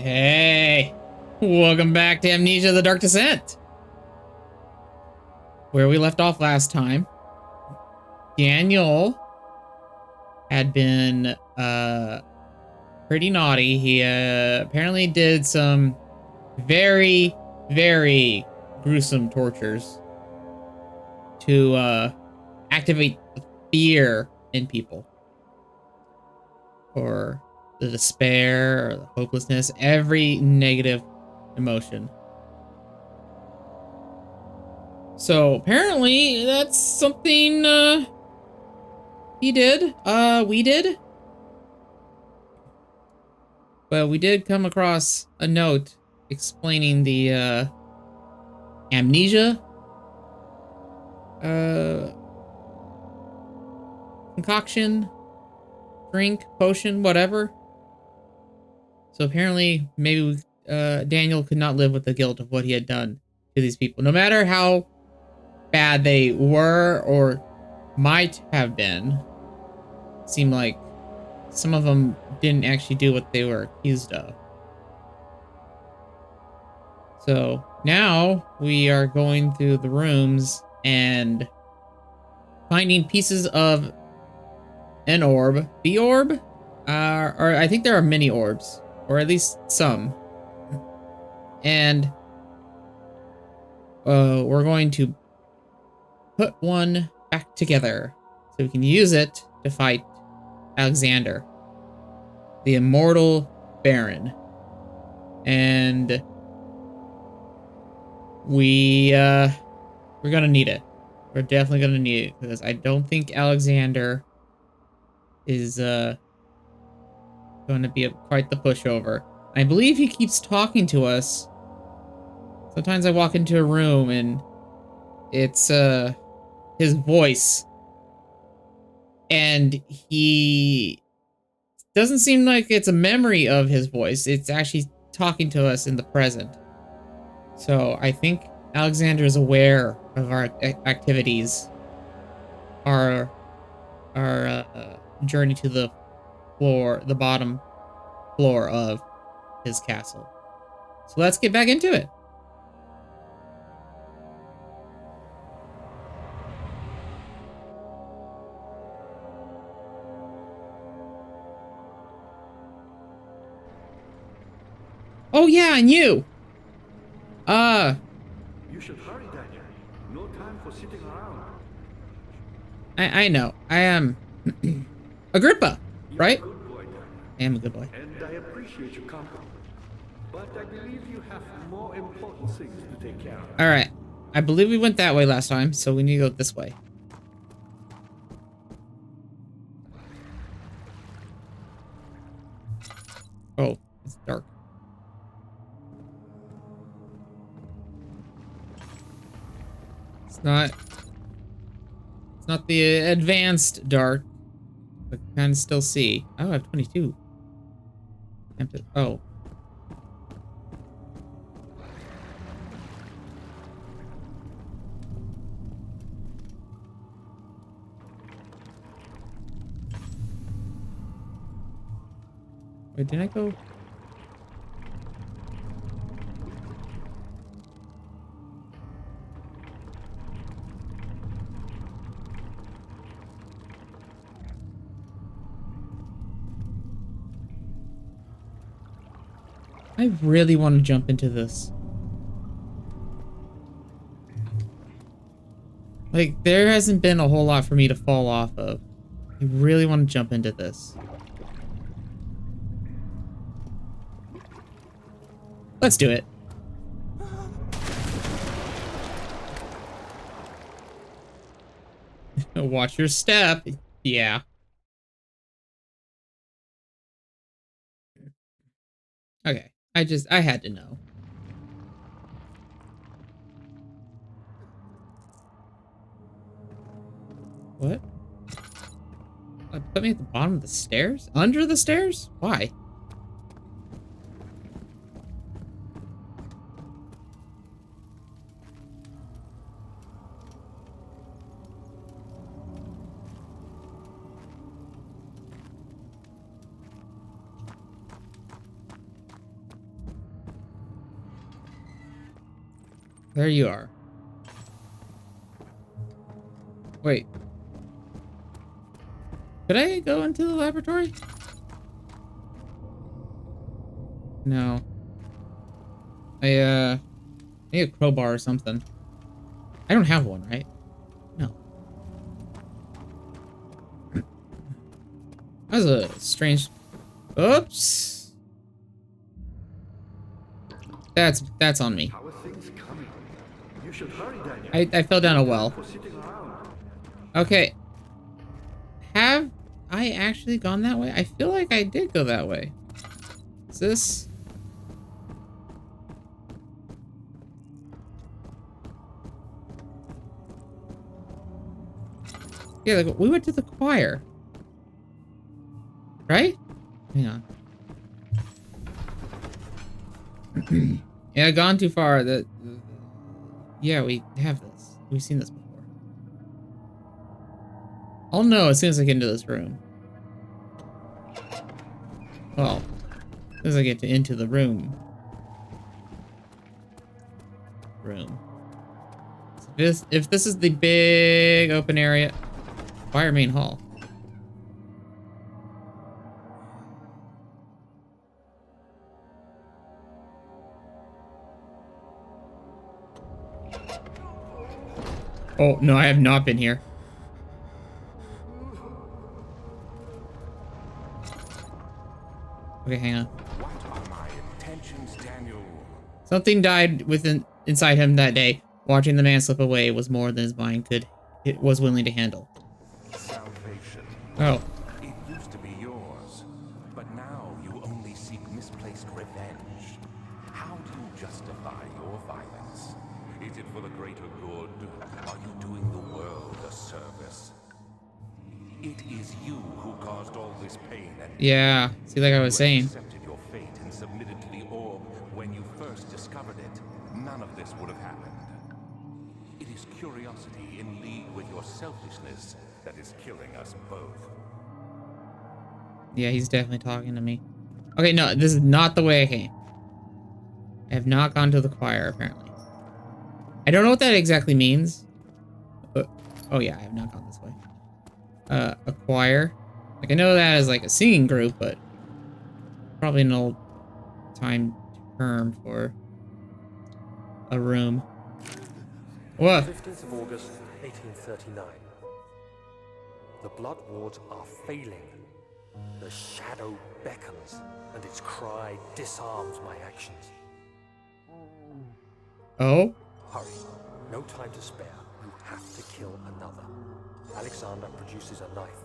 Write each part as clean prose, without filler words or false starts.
Hey, welcome back to Amnesia: The Dark Descent. Where we left off last time, Daniel had been pretty naughty. He apparently did some very, very gruesome tortures to activate the fear in people, or the despair, or the hopelessness, every negative emotion. So apparently that's something he did. We did. But we did come across a note explaining the amnesia concoction, drink, potion, whatever. So apparently maybe Daniel could not live with the guilt of what he had done to these people, no matter how bad they were or might have been. Seemed like some of them didn't actually do what they were accused of. So now we are going through the rooms and finding pieces of an orb. The orb, or I think there are many orbs, or at least some. And we're going to put one back together so we can use it to fight Alexander, the immortal Baron. And we're gonna need it. We're definitely gonna need it, because I don't think Alexander is going to be quite the pushover. I believe he keeps talking to us. Sometimes I walk into a room and it's his voice, and he doesn't seem like it's a memory of his voice. It's actually talking to us in the present. So I think Alexander is aware of our activities, our journey to the bottom floor of his castle. So let's get back into it. Oh yeah, and you. You should hurry, Daniel. No time for sitting around. I know. I am Agrippa, You're a right? good boy, Daniel. I am a good boy. And I appreciate your company. But I believe you have more important things to take care of. All right. I believe we went that way last time, so we need to go this way. Oh, it's dark. It's not the advanced dark, but can still see. Oh, I have 22. Oh. Wait, did I go? I really want to jump into this. Like, there hasn't been a whole lot for me to fall off of. I really want to jump into this. Let's do it. Watch your step. Yeah. Okay. I had to know. What? Put me at the bottom of the stairs? Under the stairs? Why? There you are. Wait. Could I go into the laboratory? No. I need a crowbar or something. I don't have one, right? No. That was a strange... Oops. That's on me. How are things coming? You should hurry, Daniel. I fell down a well. For sitting around. Okay. Have I actually gone that way? I feel like I did go that way. Is this... Yeah, like, we went to the choir. Right? Hang on. Yeah, gone too far. Yeah, we have this. We've seen this before. I'll know as soon as I get into this room. Well, as soon as I get into the room. So if this is the big open area, choir main hall. Oh, no, I have not been here. Okay, hang on. What are my intentions, Daniel? Something died inside him that day. Watching the man slip away was more than his mind was willing to handle. Salvation. Oh. It used to be yours, but now you only seek misplaced revenge. How do you justify your violence? Is it for the greater good? Are you doing the world a service? It is you who caused all this pain and Yeah, see, like I was saying. accepted your fate and submitted to the orb when you first discovered it. None of this would have happened. It is curiosity in league with your selfishness that is killing us both. Yeah, he's definitely talking to me. Okay, no, this is not the way I came. I have not gone to the choir, apparently. I don't know what that exactly means. But, oh yeah, I have not gone this way. A choir. Like, I know that as like a singing group, but probably an old time term for a room. What? 15th of August, 1839. The blood wards are failing. The shadow beckons, and its cry disarms my actions. Oh? Hurry. No time to spare. You have to kill another. Alexander produces a knife.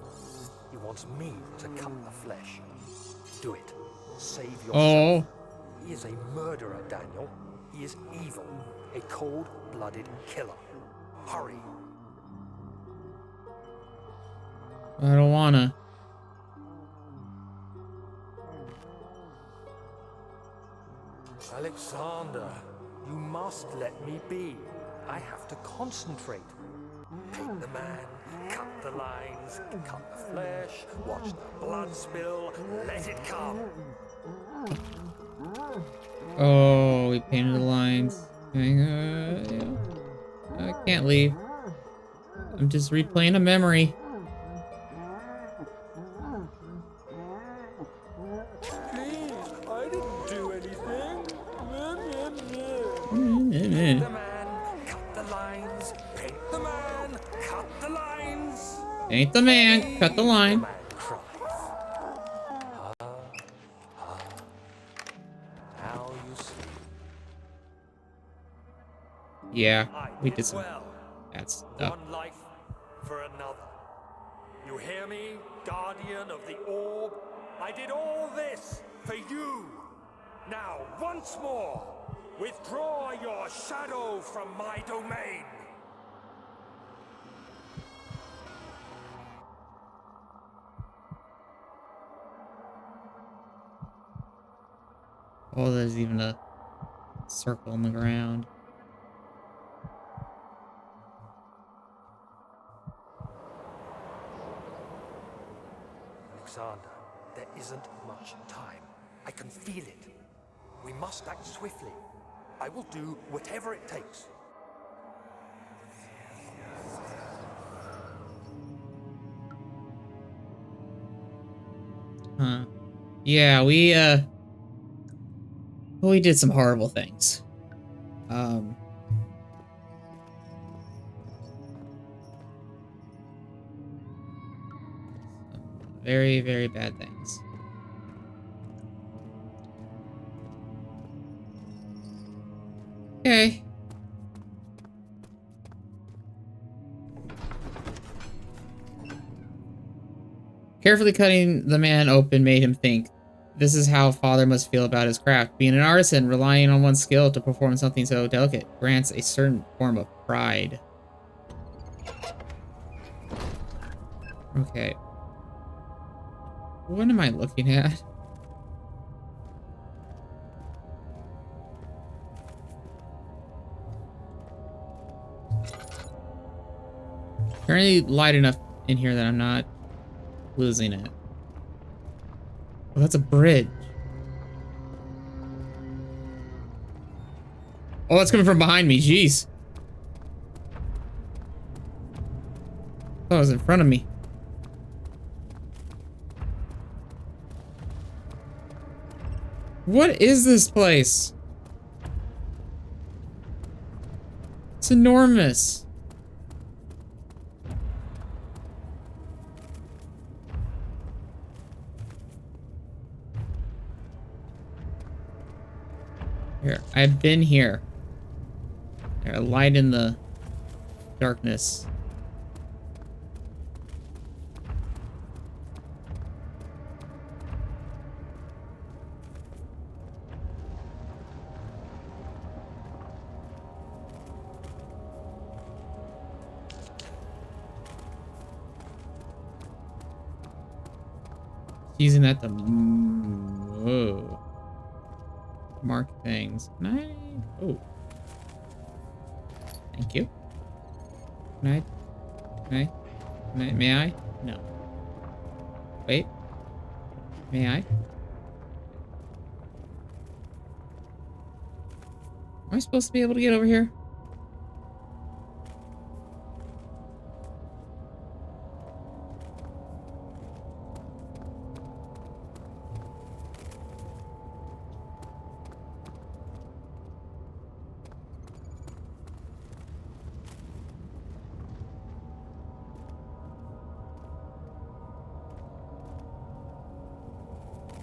He wants me to cut the flesh. Do it. Save yourself. Oh. He is a murderer, Daniel. He is evil. A cold-blooded killer. Hurry. I don't wanna. Alexander, you must let me be. I have to concentrate. Paint the man, cut the lines, cut the flesh, watch the blood spill, let it come. Oh, we painted the lines. Yeah. I can't leave. I'm just replaying a memory. Please, I didn't do anything. Mm-hmm. The man, cut the lines, paint the man, cut the lines. Ain't the man. Cut the line. The man cries. Now you see. Yeah, I we did did some well. bad stuff. One life for another. You hear me, guardian of the orb? I did all this for you. Now, once more, withdraw your shadow from my domain. Oh, there's even a circle on the ground. Alexander, there isn't much time. I can feel it. We must act swiftly. I will do whatever it takes. Huh. Yeah, we did some horrible things. Very, very bad things. Okay. Carefully cutting the man open made him think. This is how father must feel about his craft. Being an artisan, relying on one's skill to perform something so delicate, grants a certain form of pride. Okay. What am I looking at? Apparently light enough in here that I'm not losing it. Oh, that's a bridge. Oh, that's coming from behind me. Jeez. Oh, it was in front of me. What is this place? It's enormous. Here, I've been here. There, a light in the darkness. Using that to whoa. Mark things. Can I? Oh. Thank you. Can I? May I? No. Wait. May I? Am I supposed to be able to get over here?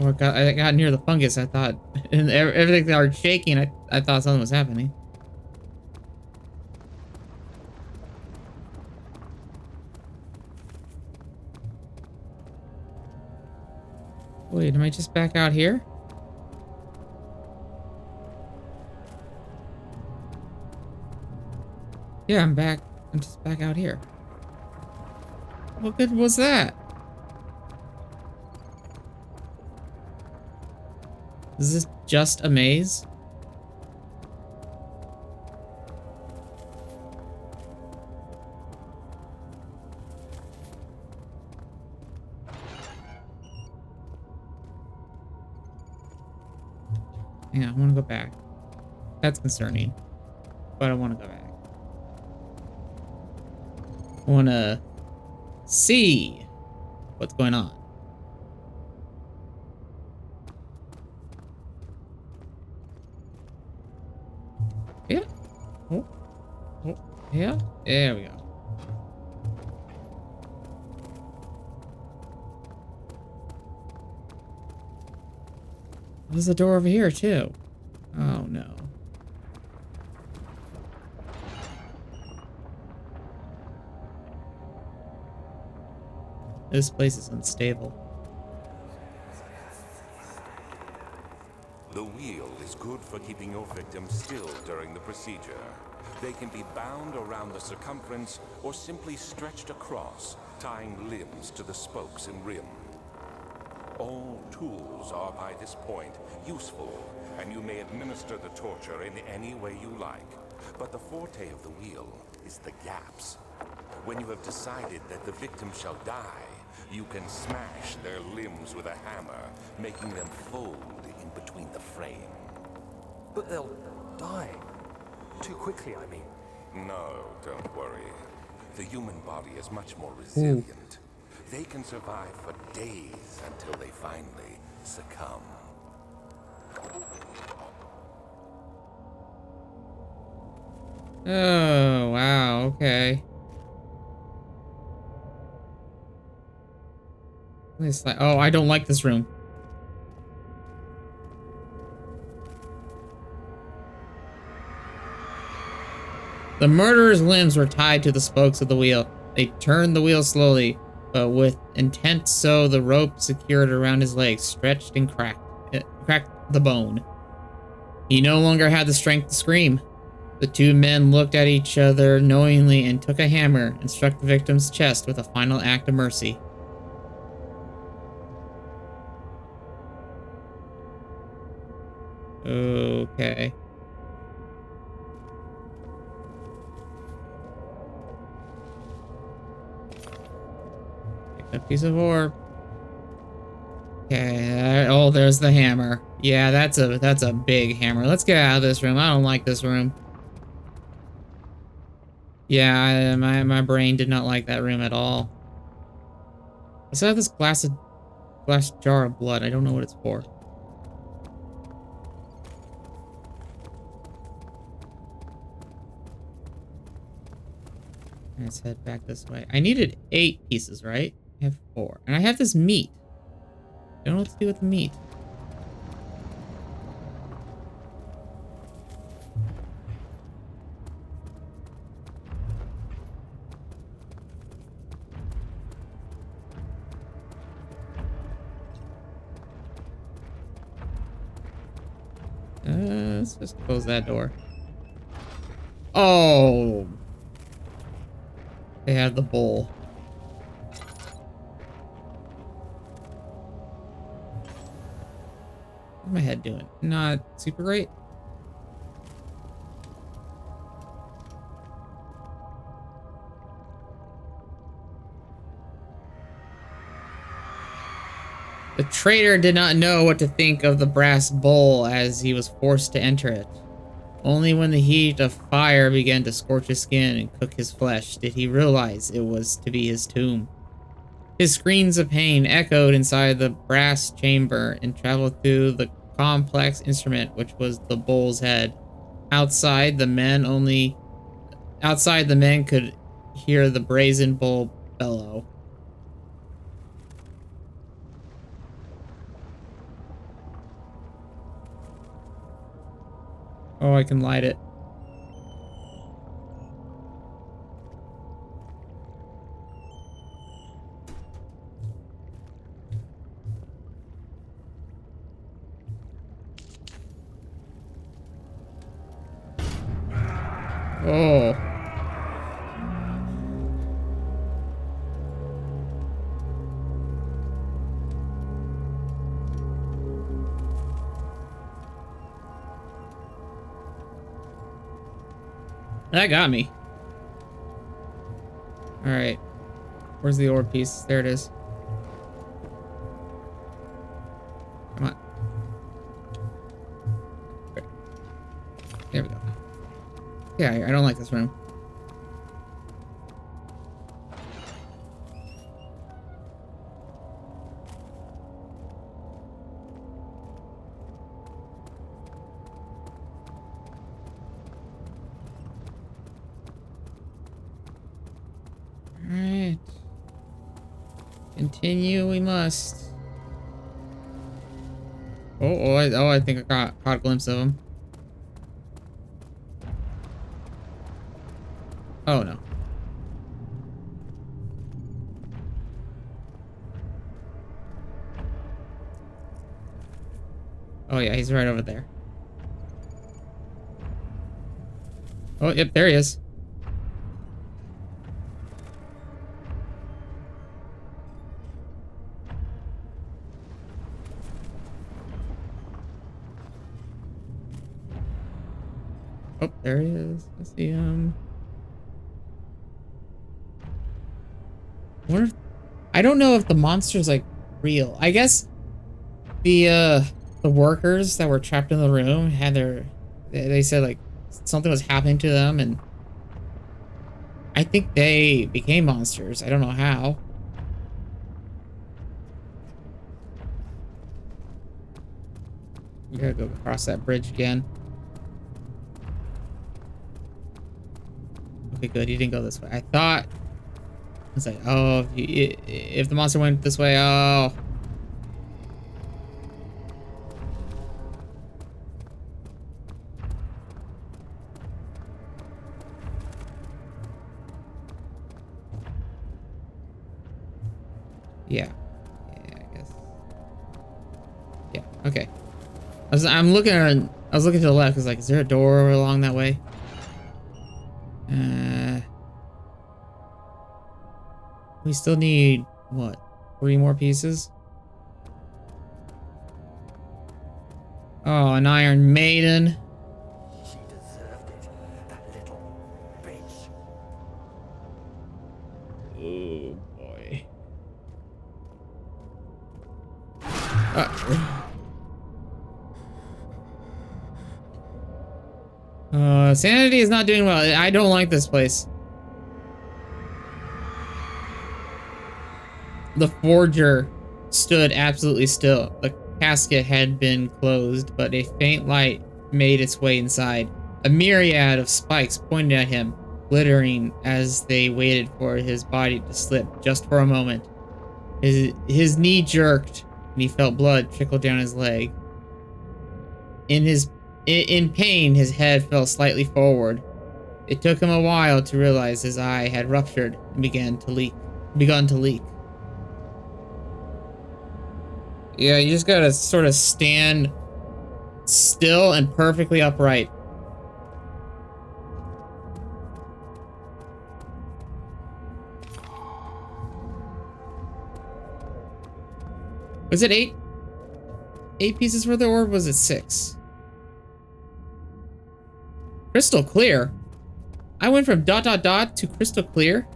Oh, I got near the fungus. I thought, and everything started shaking. I thought something was happening. Wait, am I just back out here? Yeah, I'm back. I'm just back out here. What good was that? Is this just a maze? Yeah, I want to go back. That's concerning, but I want to go back. I want to see what's going on. Yeah. Oh. Oh. Yeah. There we go. There's a door over here too. Oh no. This place is unstable. The wheel is good for keeping your victims still during the procedure. They can be bound around the circumference or simply stretched across, tying limbs to the spokes and rim. All tools are by this point useful, and you may administer the torture in any way you like. But the forte of the wheel is the gaps. When you have decided that the victim shall die, you can smash their limbs with a hammer, making them fold in between the frame. But they'll die. Too quickly, I mean. No, don't worry. The human body is much more resilient. They can survive for days until they finally succumb. Oh, wow, okay. It's like, oh, I don't like this room. The murderer's limbs were tied to the spokes of the wheel. They turned the wheel slowly, but with intent, so the rope secured around his legs stretched and cracked. It cracked the bone. He no longer had the strength to scream. The two men looked at each other knowingly and took a hammer and struck the victim's chest with a final act of mercy. Okay. Pick a piece of ore. Okay. Oh, there's the hammer. Yeah, that's a big hammer. Let's get out of this room. I don't like this room. Yeah, my brain did not like that room at all. I still have this glass jar of blood. I don't know what it's for. Let's head back this way. I needed 8 pieces, right? I have 4. And I have this meat. I don't know what to do with the meat. Let's just close that door. Oh! They had the bowl. What's my head doing? Not super great. The traitor did not know what to think of the brass bowl as he was forced to enter it. Only when the heat of fire began to scorch his skin and cook his flesh did he realize it was to be his tomb. His screams of pain echoed inside the brass chamber and traveled through the complex instrument which was the bull's head. Outside, the men could hear the brazen bull bellow. Oh, I can light it. Oh. That got me. All right. Where's the ore piece? There it is. Come on. Okay. There we go. Yeah, I don't like this room. Alright. Continue we must. I think I caught a glimpse of him. Oh no. Oh yeah, he's right over there. Oh, yep, there he is. Oh, there he is. I see him. I don't know if the monster's like real. I guess the workers that were trapped in the room had they said like something was happening to them, and I think they became monsters. I don't know how. We gotta go across that bridge again. Okay, good. You didn't go this way. I thought... It's like, oh, if the monster went this way, oh... Yeah. Yeah, I guess. Yeah, okay. I was looking to the left, because like, is there a door along that way? We still need, what, 3 more pieces? Oh, an Iron Maiden. She deserved it, that little bitch. Oh, boy. Sanity is not doing well. I don't like this place. The forger stood absolutely still. The casket had been closed, but a faint light made its way inside. A myriad of spikes pointed at him, glittering as they waited for his body to slip just for a moment. His knee jerked, and he felt blood trickle down his leg. In pain, his head fell slightly forward. It took him a while to realize his eye had ruptured and begun to leak. Yeah, you just gotta sort of stand still and perfectly upright. Was it 8? 8 pieces for the orb? Was it 6? Crystal clear? I went from ... to crystal clear?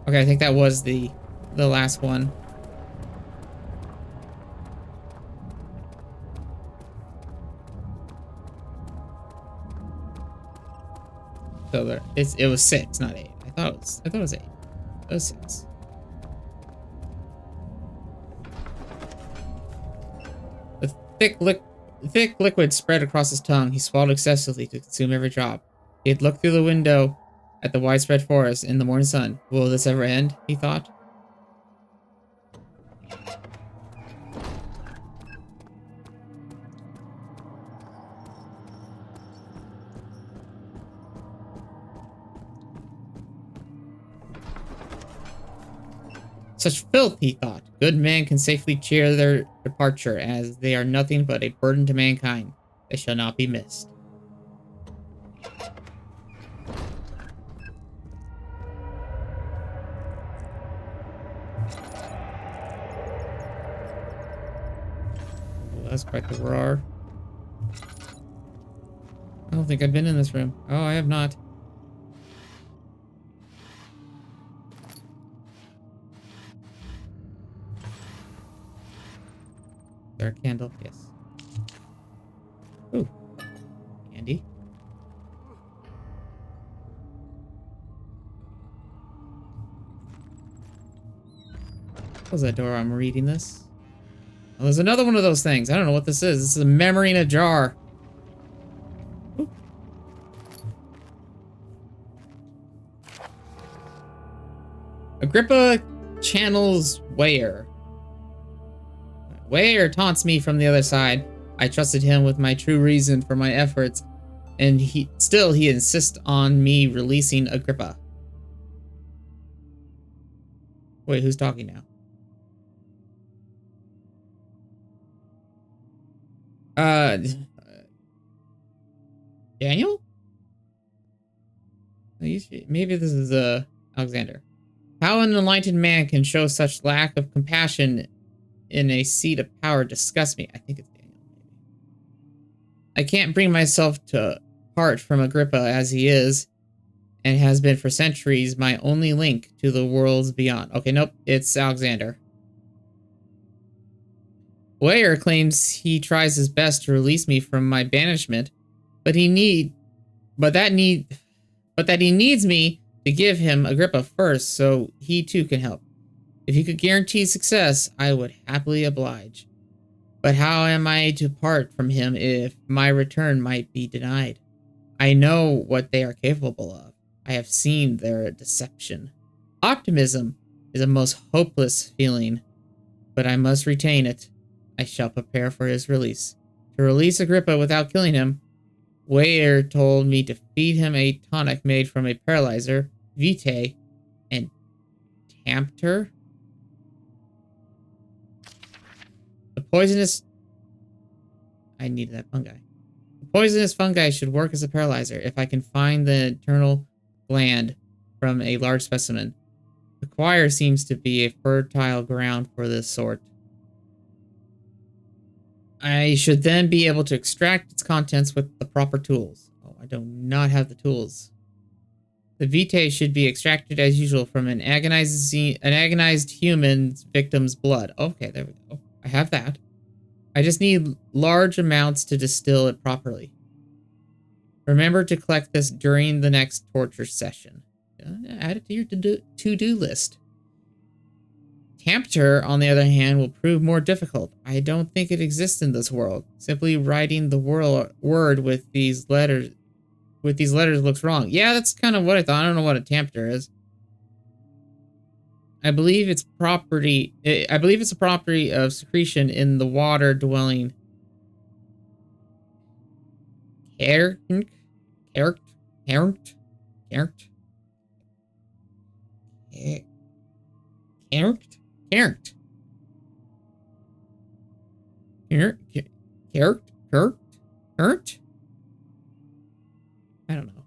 Okay, I think that was the last one. So there, it was 6, not 8. I thought it was 8. It was 6. The thick liquid spread across his tongue. He swallowed excessively to consume every drop. He had looked through the window at the widespread forest in the morning sun. Will this ever end? He thought. Such filth, he thought. Good men can safely cheer their departure, as they are nothing but a burden to mankind. They shall not be missed. Well, that's quite the roar. I don't think I've been in this room. Oh, I have not. There a candle? Yes. Ooh. Candy. Close that door. I'm reading this. Oh, there's another one of those things. I don't know what this is. This is a memory in a jar. Ooh. Agrippa channels Weyer. Weyer taunts me from the other side. I trusted him with my true reason for my efforts, and he insists on me releasing Agrippa. Wait, who's talking now? Daniel? Maybe this is Alexander. How an enlightened man can show such lack of compassion in a seat of power disgusts me. I think it's Daniel. I can't bring myself to part from Agrippa as he is, and has been for centuries my only link to the worlds beyond. Okay, nope, it's Alexander. Weyer claims he tries his best to release me from my banishment, but that he needs me to give him Agrippa first, so he too can help. If he could guarantee success, I would happily oblige. But how am I to part from him if my return might be denied? I know what they are capable of. I have seen their deception. Optimism is a most hopeless feeling, but I must retain it. I shall prepare for his release. To release Agrippa without killing him, Weyer told me to feed him a tonic made from a paralyzer, vitae, and Tampter. The poisonous... I need that fungi. The poisonous fungi should work as a paralyzer if I can find the internal gland from a large specimen. The choir seems to be a fertile ground for this sort. I should then be able to extract its contents with the proper tools. Oh, I do not have the tools. The vitae should be extracted as usual from an agonized human victim's blood. Okay, there we go. I have that. I just need large amounts to distill it properly. Remember to collect this during the next torture session. Add it to your to-do list. Tampter, on the other hand, will prove more difficult. I don't think it exists in this world. Simply writing the word with these letters looks wrong. Yeah, that's kind of what I thought. I don't know what a Tampter is. I believe it's a property of secretion in the water-dwelling I don't know.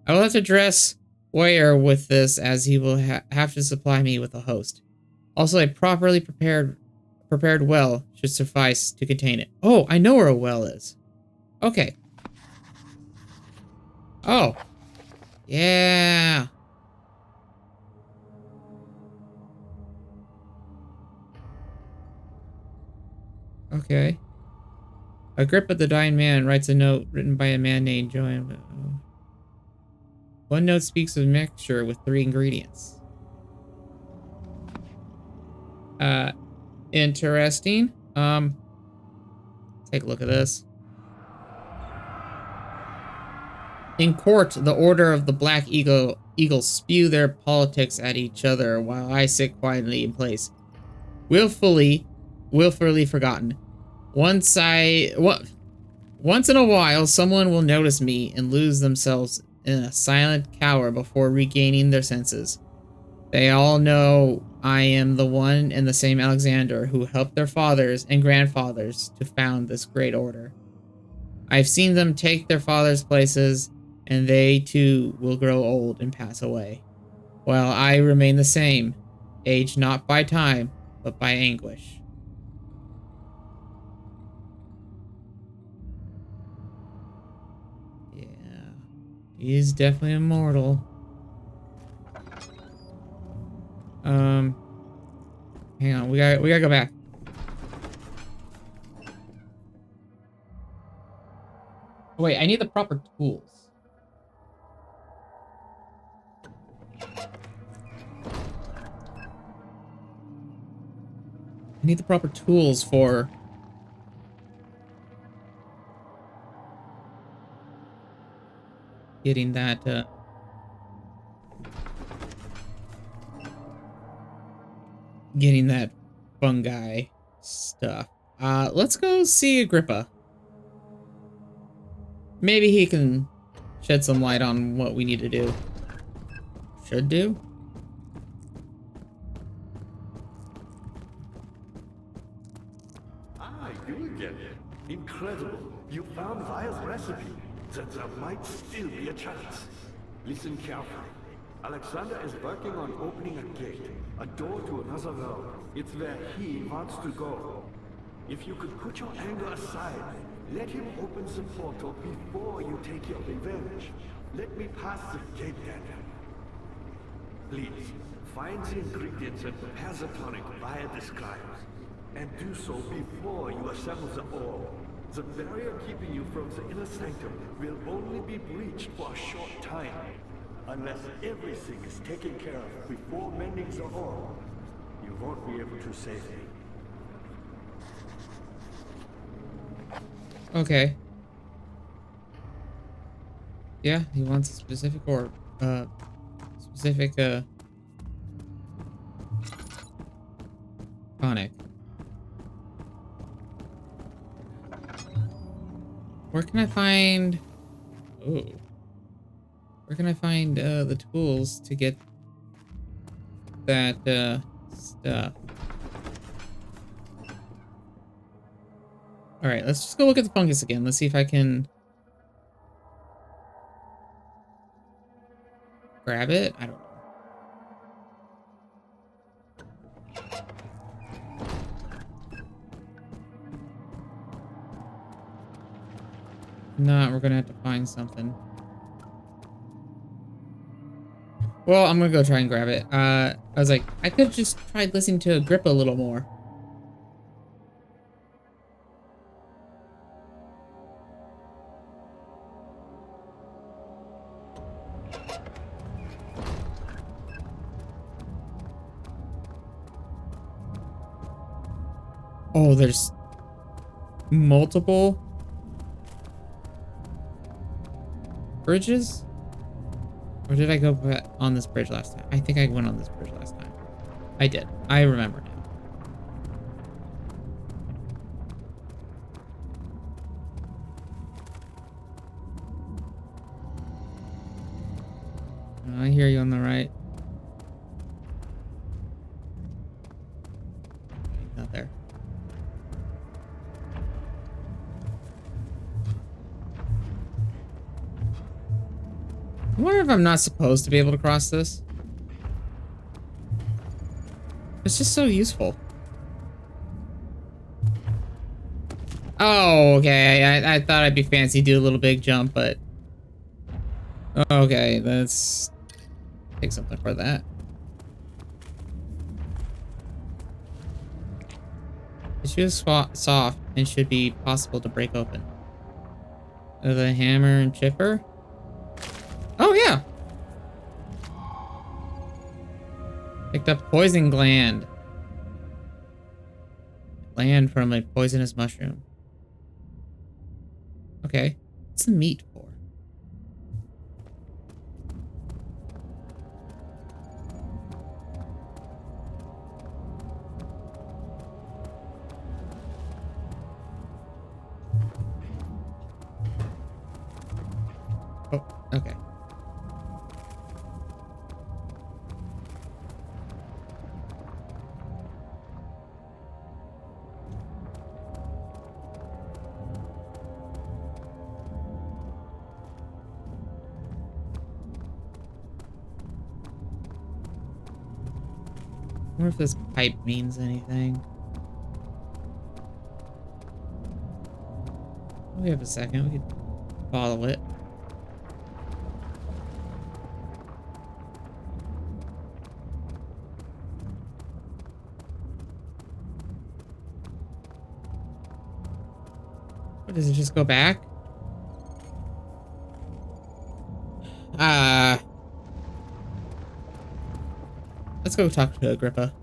I will have to address Weyer with this, as he will have to supply me with a host. Also, a properly prepared well should suffice to contain it. Oh, I know where a well is. Okay. Oh. Yeah. Okay. Agrippa the dying man writes a note written by a man named Joanne. One note speaks of mixture with 3 ingredients. Interesting. Take a look at this. In court, the order of the Black Eagles spew their politics at each other while I sit quietly in place. Willfully forgotten. Once in a while, someone will notice me and lose themselves in a silent cower before regaining their senses. They all know I am the one and the same Alexander who helped their fathers and grandfathers to found this great order. I've seen them take their fathers' places, and they too will grow old and pass away, while I remain the same, aged not by time, but by anguish. Yeah, he's definitely immortal. Hang on, we gotta go back. Oh, wait, I need the proper tools. I need the proper tools for getting that, fungi stuff. Let's go see Agrippa. Maybe he can shed some light on what we need to do. Should do. You again. Incredible. You found Vile's recipe. That there might still be a chance. Listen carefully. Alexander is working on opening a gate, a door to another world. It's where he wants to go. If you could put your anger aside, let him open the portal before you take your revenge. Let me pass the gate, Daniel. Please, find the ingredients and prepare the tonic via describes. And do so before you assemble the orb. The barrier keeping you from the inner sanctum will only be breached for a short time. Unless everything is taken care of before mending the orb, you won't be able to save me. Okay. Yeah, he wants a specific orb. Specific, tonic. Where can I find... Ooh. Where can I find, the tools to get that, stuff? Alright, let's just go look at the fungus again. Let's see if I can... grab it? I don't know. No, we're gonna have to find something. Well, I'm gonna go try and grab it. I was like, I could have just tried listening to Agrippa a little more. Oh, there's multiple bridges? Or did I go on this bridge last time? I think I went on this bridge last time. I did. I remember now. I hear you on the right. Not there. I wonder if I'm not supposed to be able to cross this. It's just so useful. Oh, okay. I thought I'd be fancy, do a little big jump, but... Okay, let's take something for that. The shoe is soft and should be possible to break open. The hammer and chipper? Oh, yeah. Picked up poison gland. Gland from a poisonous mushroom. Okay. What's the meat for? Oh, okay. I wonder if this pipe means anything. We have a second. We could follow it. What, does it just go back? Let's go talk to Agrippa.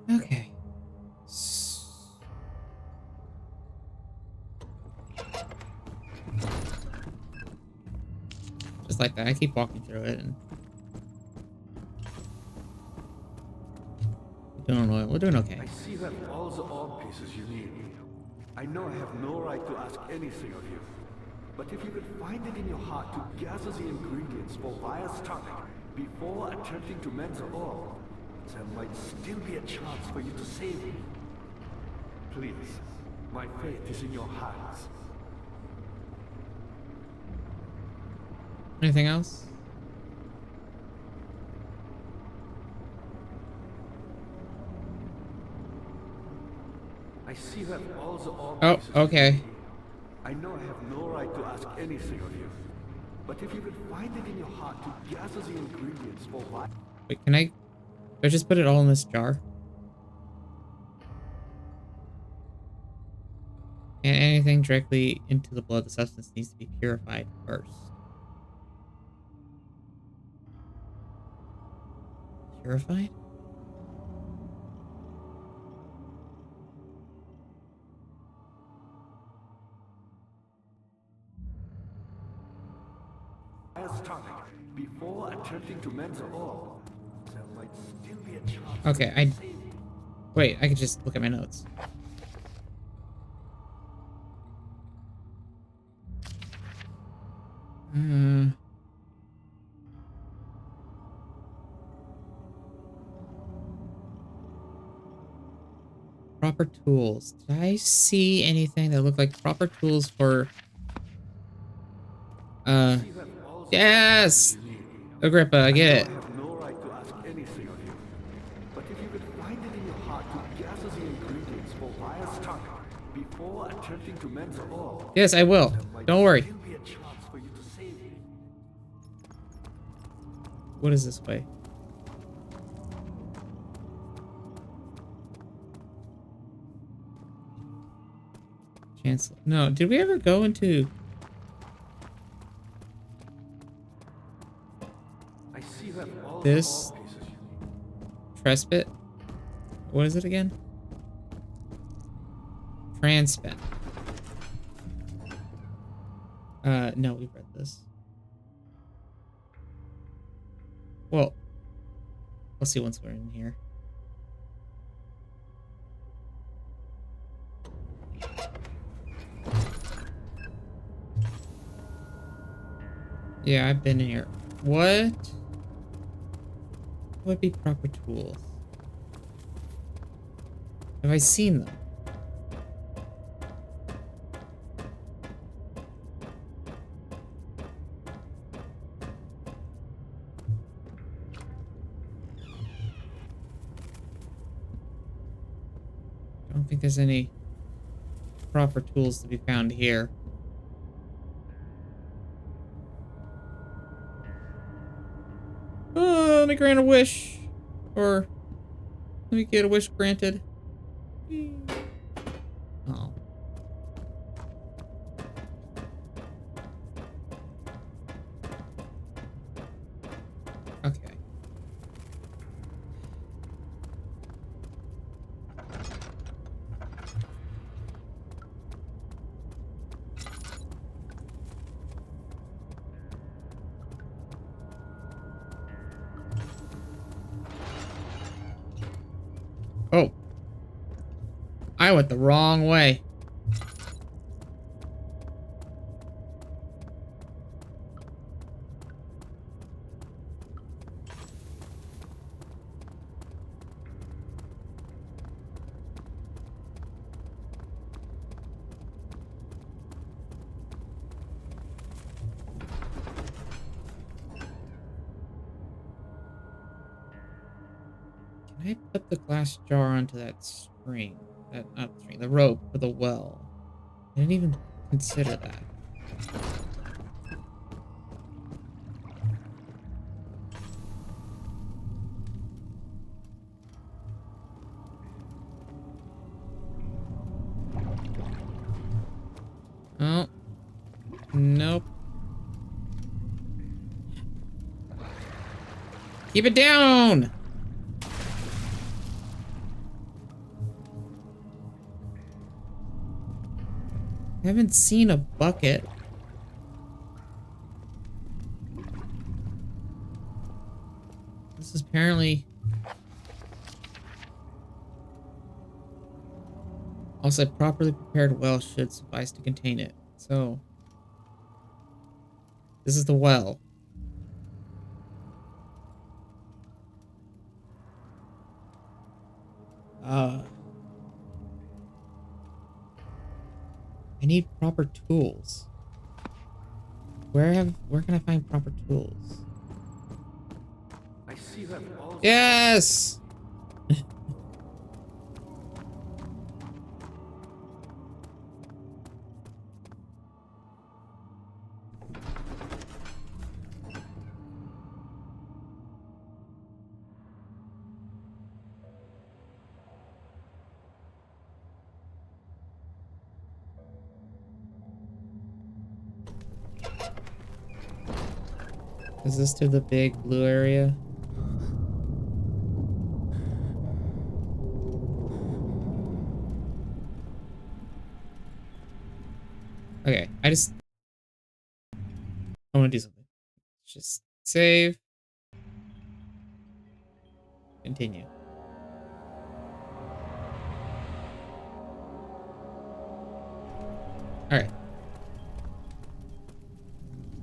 Okay. Just like that. I keep walking through it and we're doing okay. I see that all the orb pieces you need. I know I have no right to ask anything of you. But if you could find it in your heart to gather the ingredients for Vire's tonic before attempting to mend the orb, there might still be a chance for you to save me. Please, my faith is in your hands. Anything else? I see you have all the orb Oh, pieces. okay. I know I have no right to ask anything of you, but if you could find it in your heart to gather the ingredients for why. Wait, can I just put it all in this jar? And anything directly into the blood, the substance needs to be purified first. Purified? Tonic before attempting to mend the orb. There might still be a chance. Okay, wait, I could just look at my notes. Proper tools. Did I see anything that looked like proper tools for yes! Agrippa, I get it. I have no right to ask anything of you, but if you could find it in your heart to gather the ingredients for Vire's tonic before attempting to mend the orb. Yes, I will. Don't worry. Still be a chance for you to save it. What is this way? Chancellor. No, did we ever go into I see you have all this the orb pieces. Trespit? What is it again? Transpet. No, we've read this. Well, we'll see once we're in here. Yeah, I've been in here. What would be proper tools? Have I seen them? I don't think there's any proper tools to be found here. Oh, let me grant a wish. Or let me get a wish granted. Oh. Okay. Oh. I went the wrong way. Can I put the glass jar onto that string? Not string, the rope for the well. I didn't even consider that. Oh. Nope. Keep it down! I haven't seen a bucket. This is apparently... Also, properly prepared well should suffice to contain it. So... this is the well. I need proper tools. Where can I find proper tools? I see you have all. Yes! Is this to the big blue area? Okay, I want to do something. Just save. Continue. Alright.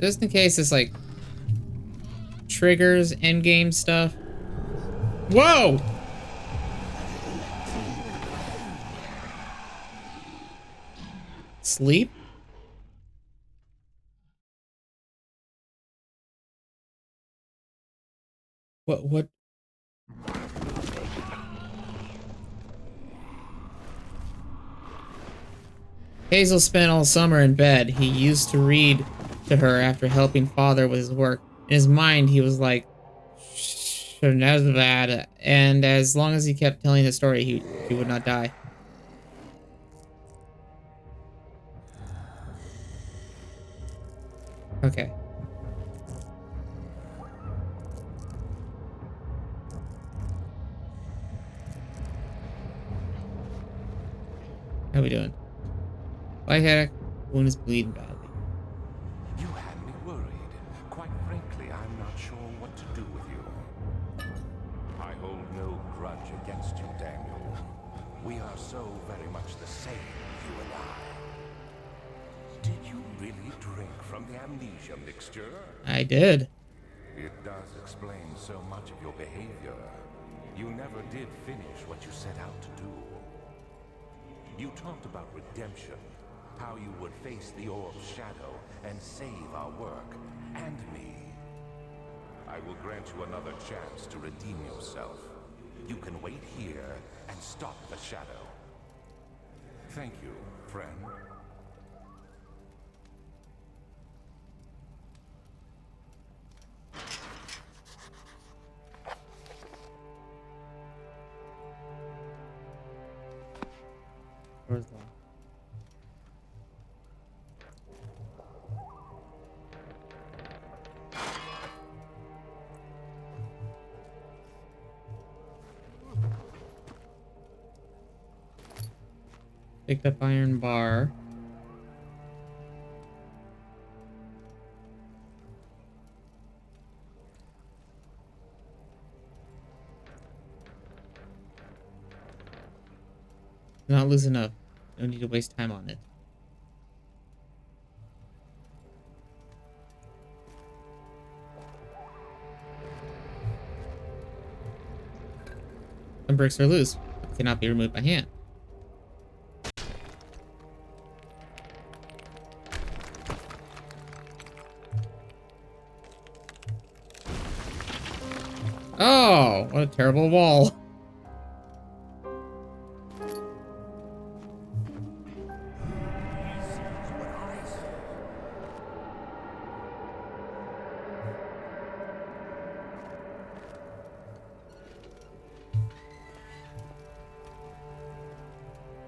Just in case this, like, triggers endgame stuff. Whoa! Sleep? What? Hazel spent all summer in bed. He used to read to her after helping father with his work. In his mind, he was like, that, and as long as he kept telling the story, he would not die. Okay. How we doing? Lightheaded. Wound is bleeding badly. You had me worried. Quite frankly, I'm not sure what to do with you. I hold no grudge against you, Daniel. We are so very much the same, you and I. Did you really drink from the amnesia mixture? I did. It does explain so much of your behavior. You never did finish what you set out to do. You talked about redemption, how you would face the orb's shadow and save our work, and me. I will grant you another chance to redeem yourself. You can wait here and stop the shadow. Thank you, friend. Where's the... Picked up iron bar. Not loose enough. No need to waste time on it. Some bricks are loose, but cannot be removed by hand. Oh, what a terrible wall.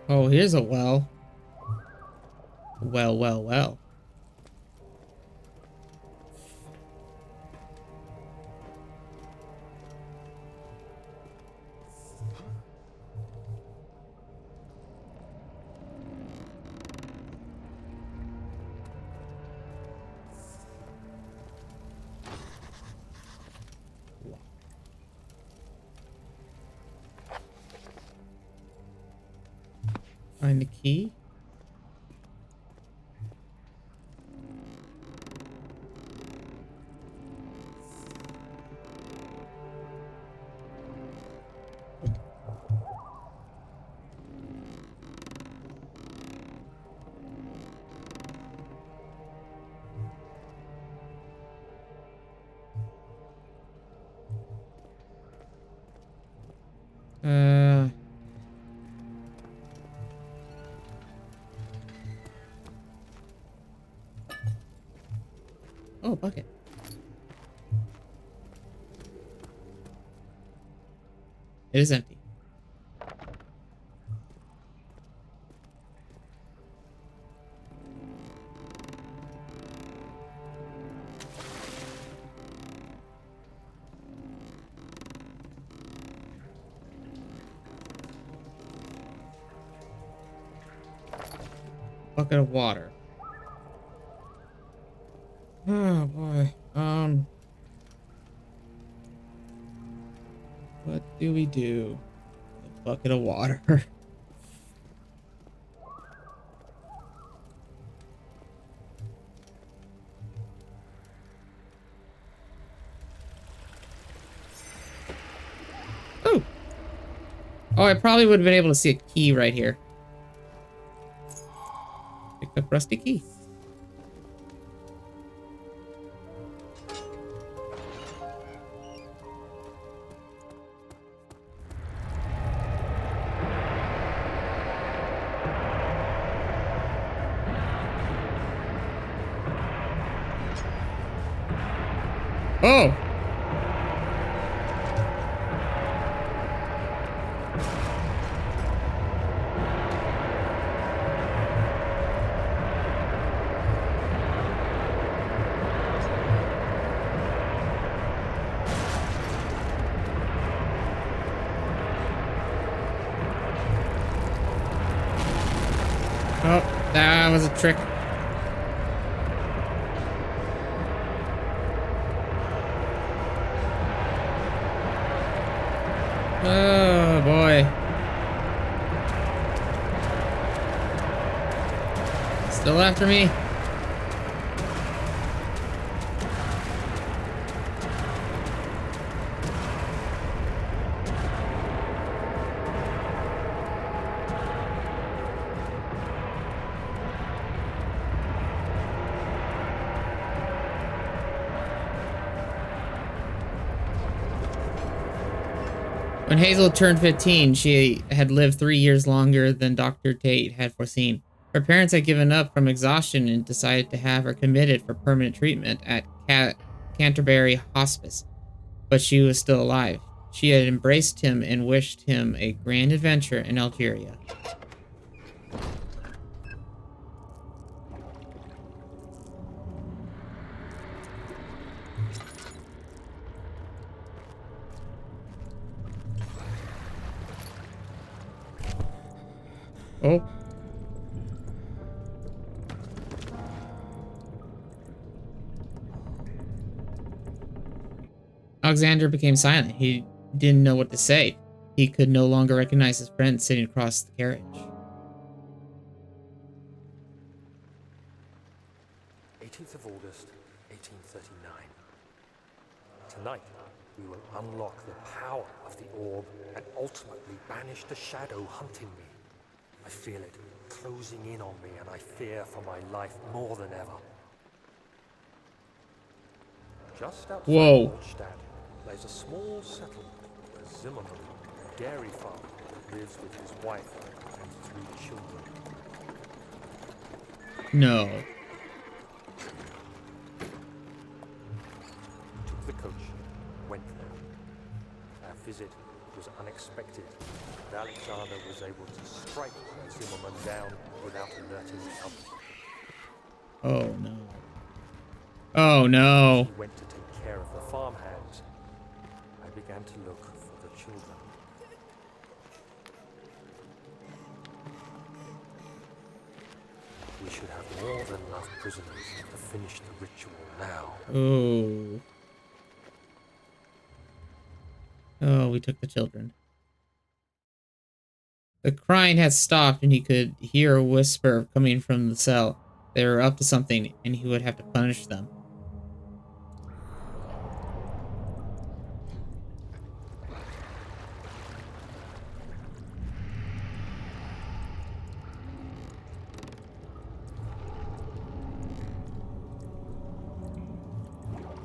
Oh, here's a well. Well. Find the key. Oh, bucket. It is empty. Bucket of water. Oh boy. What do we do? A bucket of water. Oh. Oh, I probably would have been able to see a key right here. Picked up rusty key. Oh! Oh, that was a trick. Oh boy. Still after me. When Hazel turned 15, she had lived 3 years longer than Dr. Tate had foreseen. Her parents had given up from exhaustion and decided to have her committed for permanent treatment at Canterbury Hospice, but she was still alive. She had embraced him and wished him a grand adventure in Algeria. Oh. Alexander became silent. He didn't know what to say. He could no longer recognize his friend sitting across the carriage. 18th of August, 1839. Tonight, we will unlock the power of the orb and ultimately banish the shadow hunting me. I feel it closing in on me, and I fear for my life more than ever. Just outside Waldstadt lays a small settlement where Zimmerman, a dairy farmer, lives with his wife and 3 children. No. Took the coach, went there. Our visit was unexpected, and Alexander was able to strike Zimmerman down without alerting the others. Oh no. Oh no. He went to take care of the farmhands. I began to look for the children. We should have more than enough prisoners to finish the ritual now. Oh. Oh, we took the children. The crying had stopped, and he could hear a whisper coming from the cell. They were up to something, and he would have to punish them.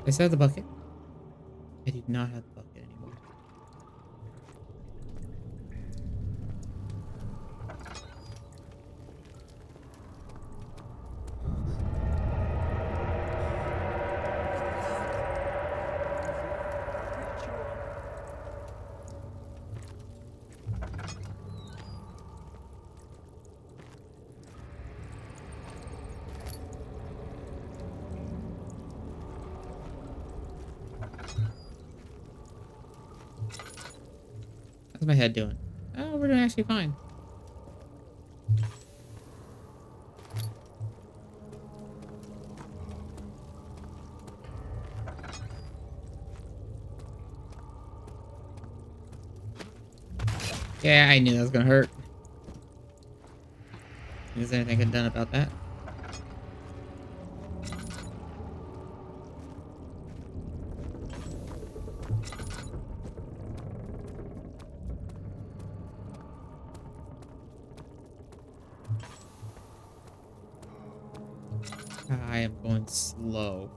I still have the bucket. I do not have the bucket anymore. How's my head doing? Oh, we're doing actually fine. Yeah, I knew that was gonna hurt. Is there anything I could have done about that? I am going slow.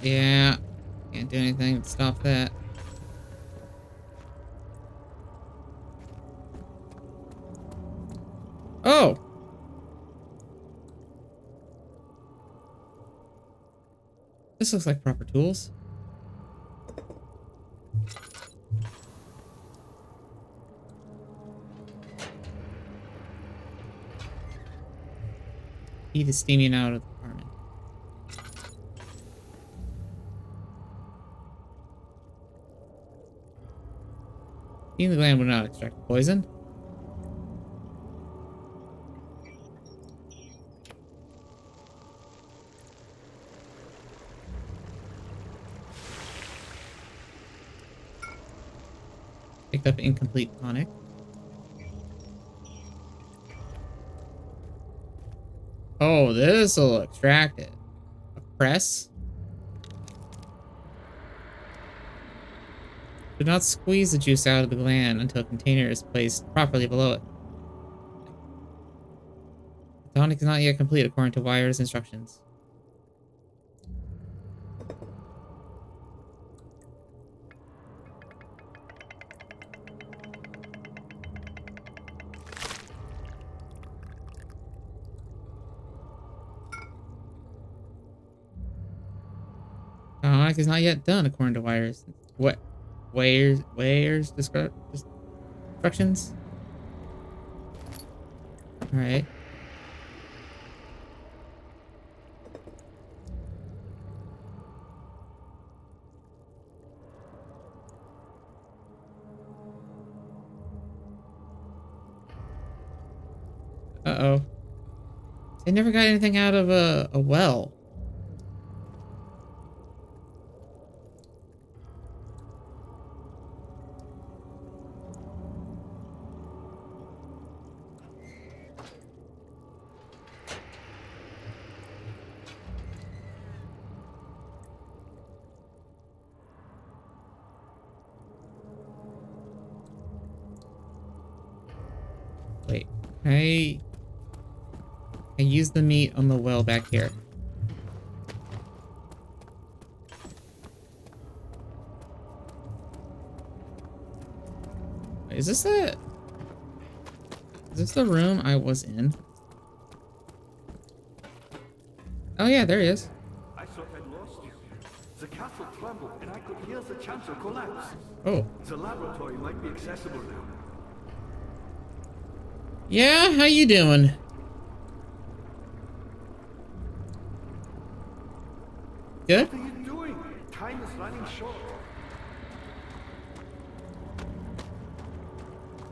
Yeah, can't do anything to stop that. Oh! This looks like proper tools. Heat is steaming out of the apartment. Heating the gland would not extract the poison. Picked up incomplete tonic. Oh, this will extract it. A press. Do not squeeze the juice out of the gland until a container is placed properly below it. The tonic is not yet complete according to Wire's instructions. Tonic is not yet done according to Wire's Wire's instructions. All right. Uh-oh. They never got anything out of a well. Wait. I use the meat on the well back here. Wait, is this the room I was in? Oh yeah, there he is. I thought I'd lost you. The castle trembled and I could hear the chancel collapse. Oh. The laboratory might be accessible now. Yeah, how you doing? Good? What are you doing? Time is running short.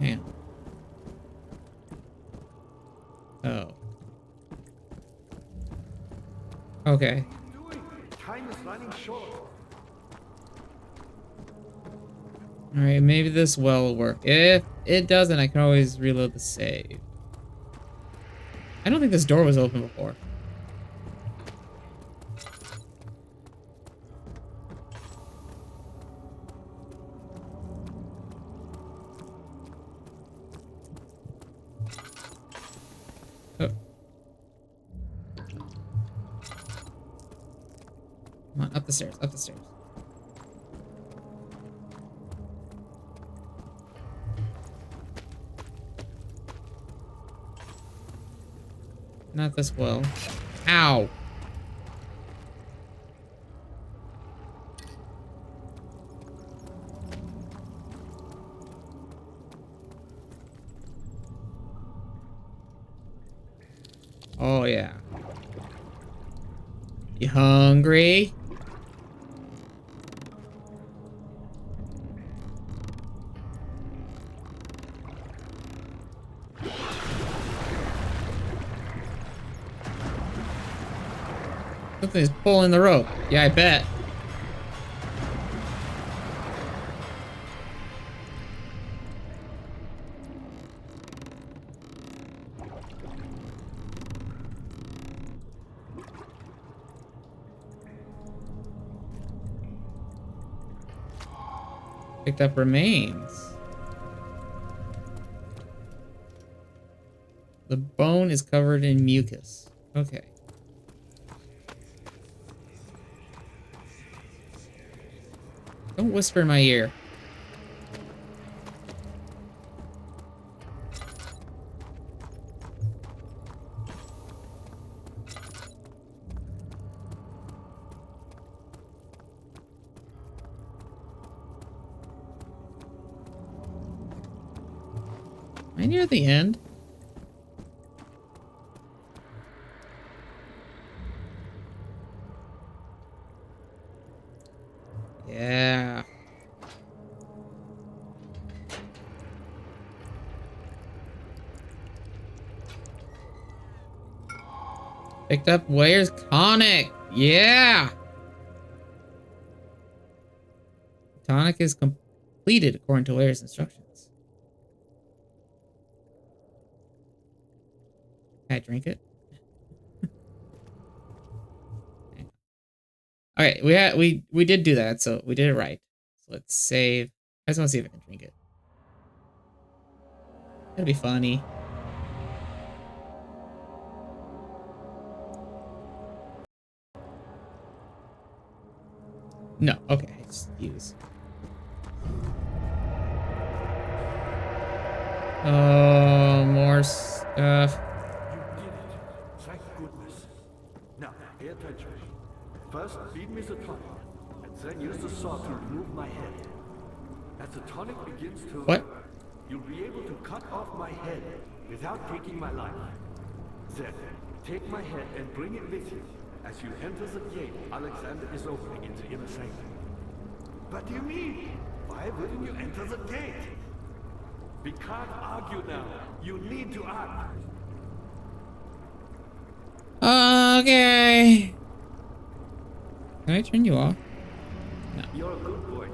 Damn. Oh. Okay. What are you doing? Time is running short. Alright, maybe this well will work. If it doesn't, I can always reload the save. I don't think this door was open before. Oh. Come on, up the stairs, up the stairs. Not this well. Ow! Oh yeah. You hungry? Something's pulling the rope. Yeah, I bet. Picked up remains. The bone is covered in mucus. Okay. Don't whisper in my ear. Am I near the end? Yeah. Picked up Where's Tonic? Yeah! Tonic is completed according to Ware's instructions. Can I drink it? Okay, we did do that, so we did it right. So let's save. I just want to see if I can drink it. That'd be funny. No, okay, just use. Oh, more stuff. You did it. Thank goodness. Now, pay attention. First, feed me the tonic, and then use the saw to remove my head. As the tonic begins to What? work, you'll be able to cut off my head without taking my life. Then, take my head and bring it with you. As you enter the gate, Alexander is opening in the inner sanctum. What do you mean? Why wouldn't you enter the gate? We can't argue now. You need to act. Okay. Can I turn you off? You're a good boy,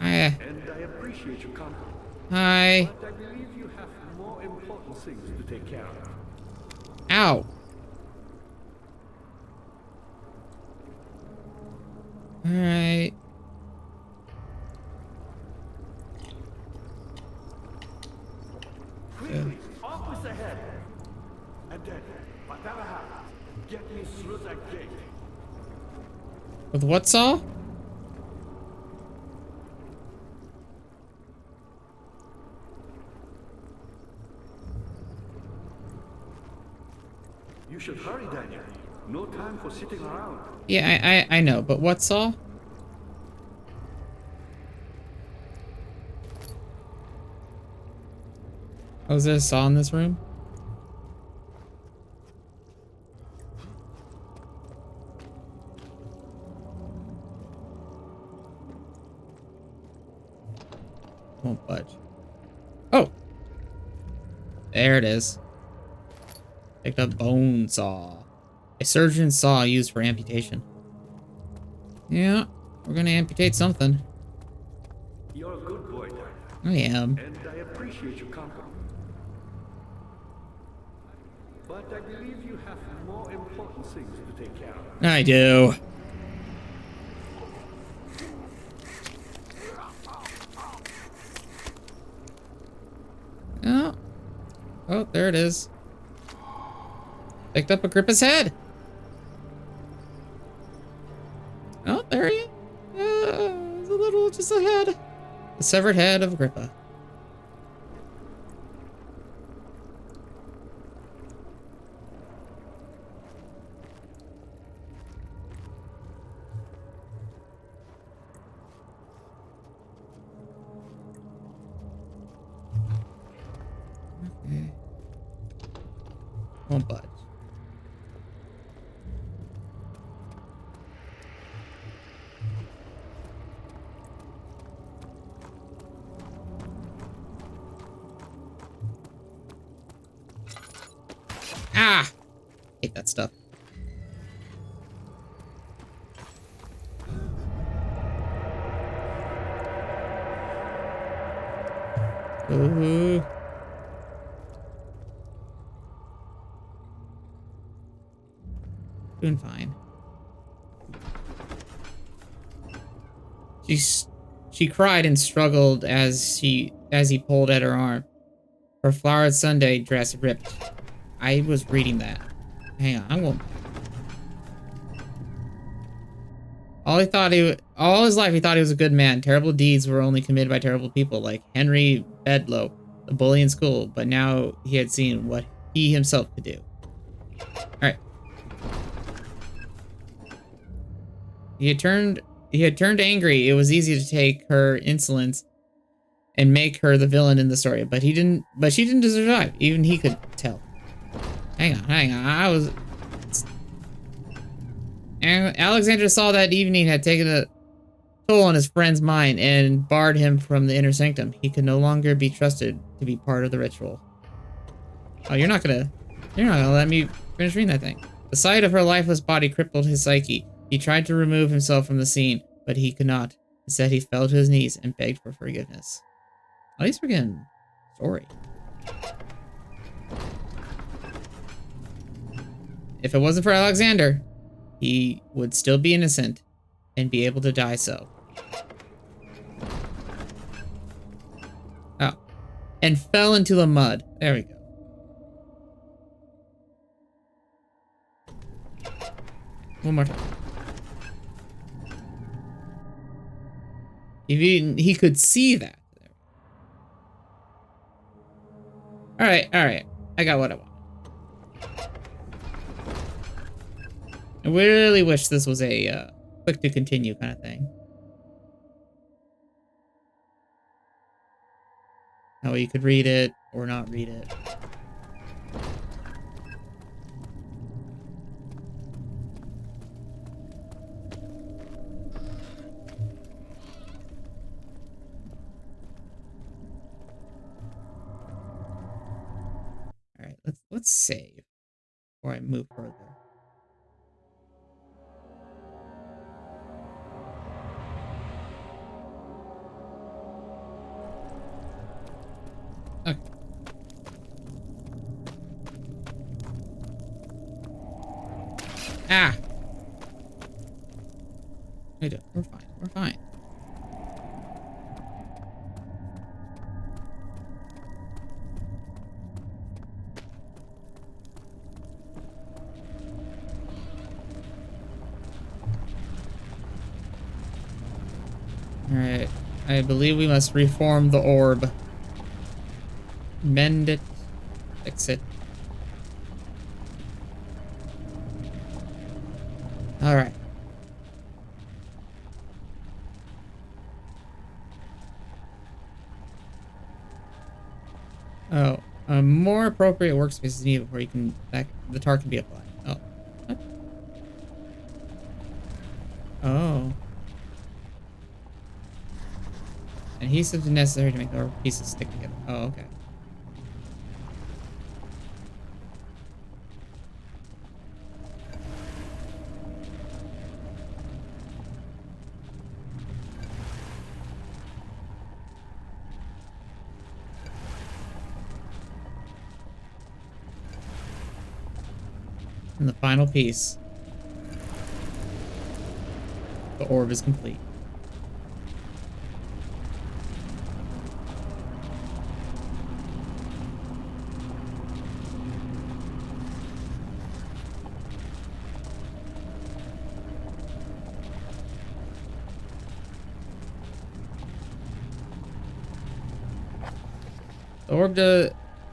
Dan. And I appreciate your company. Hi. But I believe you have more important things to take care of. Ow. Alright. Quickly, off with the head. And then, whatever happens, get me through that gate. With what saw? You should hurry, Daniel. No time for sitting around. Yeah, I know, but what saw? Oh, is there a saw in this room? Won't budge. Oh! There it is. Picked up bone saw. A surgeon's saw used for amputation. Yeah, we're gonna amputate something. You're a good boy, Daniel. I am. And I appreciate your company. But I believe you have more important things to take care of. I do. Oh. Oh, there it is. Picked up Agrippa's head. Oh, there he is. It's a little, just a head. The severed head of Agrippa. Okay. Won't budge. Ah! Hate that stuff. Ooh. Doing fine. She's She cried and struggled as he pulled at her arm. Her flowered Sunday dress ripped. I was reading that. Hang on, I'm going. All his life he thought he was a good man. Terrible deeds were only committed by terrible people, like Henry Bedloe, the bully in school. But now he had seen what he himself could do. All right. He had turned angry. It was easy to take her insolence and make her the villain in the story, but she didn't survive. Even he could tell. Hang on. And Alexander saw that evening had taken a toll on his friend's mind and barred him from the inner sanctum. He could no longer be trusted to be part of the ritual. Oh, you're not gonna let me finish reading that thing. The sight of her lifeless body crippled his psyche. He tried to remove himself from the scene, but he could not. Instead, he fell to his knees and begged for forgiveness. At least we're getting story. If it wasn't for Alexander, he would still be innocent and be able to die so. Oh. And fell into the mud. There we go. One more time. He could see that. All right. I got what I want. I really wish this was a click to continue kind of thing. That way you could read it or not read it. All right, let's save before I move further. Okay. Ah! We're fine. We're fine. Alright. I believe we must reform the orb. Mend it. Fix it. Alright. Oh. A more appropriate workspace is needed before you can... the tar can be applied. Oh. What? Oh. Adhesive is necessary to make the pieces stick together. Oh, okay. And the final piece. The orb is complete.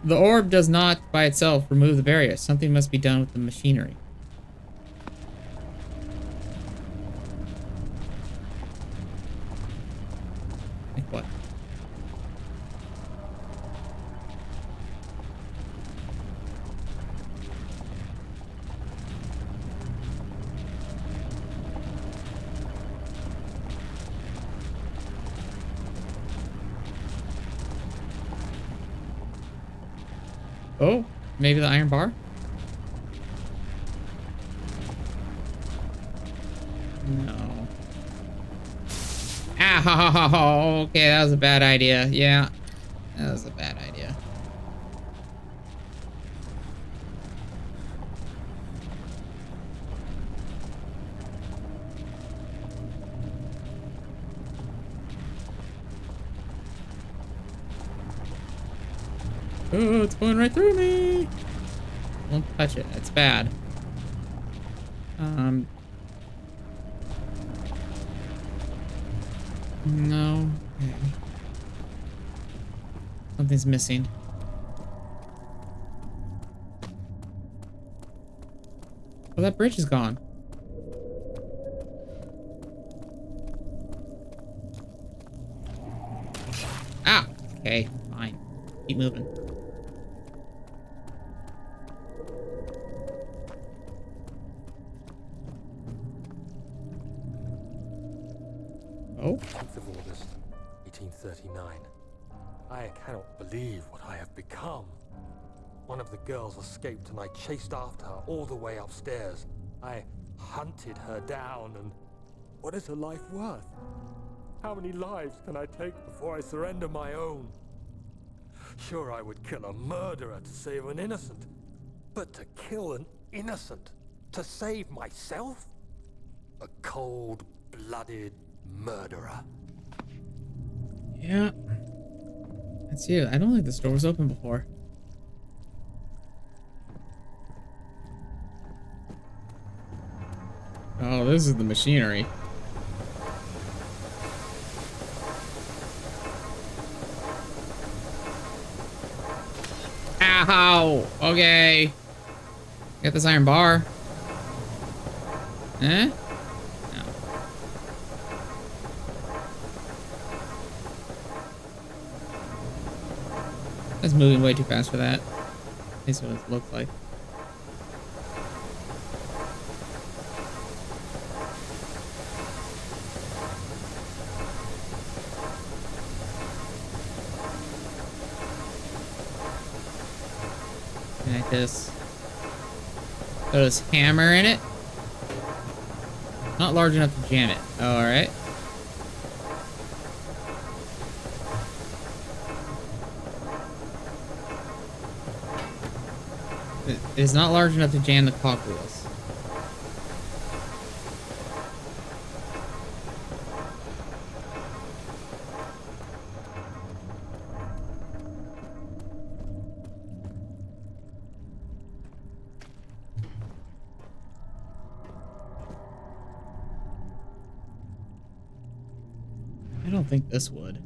The orb does not by itself remove the barrier. Something must be done with the machinery. Like what? Oh, maybe the iron bar? No. Ow, okay, that was a bad idea. Yeah, that was a bad idea. Oh, it's going right through me. Don't touch it. It's bad. No. Okay. Something's missing. Oh, that bridge is gone. Ah! Okay, fine. Keep moving. Oh? 10th of August, 1839. I cannot believe what I have become. One of the girls escaped and I chased after her all the way upstairs. I hunted her down and... what is her life worth? How many lives can I take before I surrender my own? Sure, I would kill a murderer to save an innocent. But to kill an innocent to save myself? A cold-blooded murderer. Yeah. That's you. I don't think this door was open before. Oh, this is the machinery. Ow! Okay. Get this iron bar. Eh? No. That's moving way too fast for that. At least what it looks like. Can I just throw this hammer in it? Not large enough to jam it. Oh, alright. It's not large enough to jam the cogwheels. I don't think this would.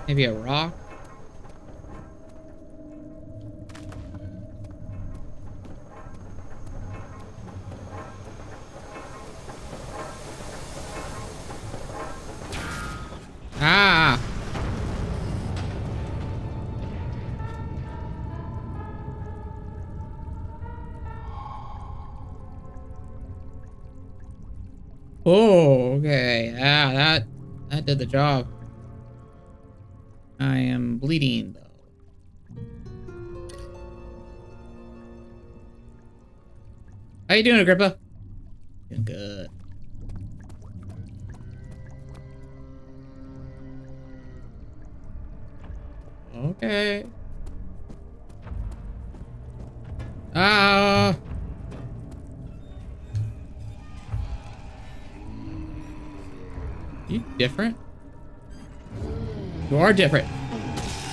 Maybe a rock? Ah! Oh, okay. Ah, that did the job. I am bleeding, though. How you doing, Agrippa? Doing good. Okay. Ah. You different? You are different.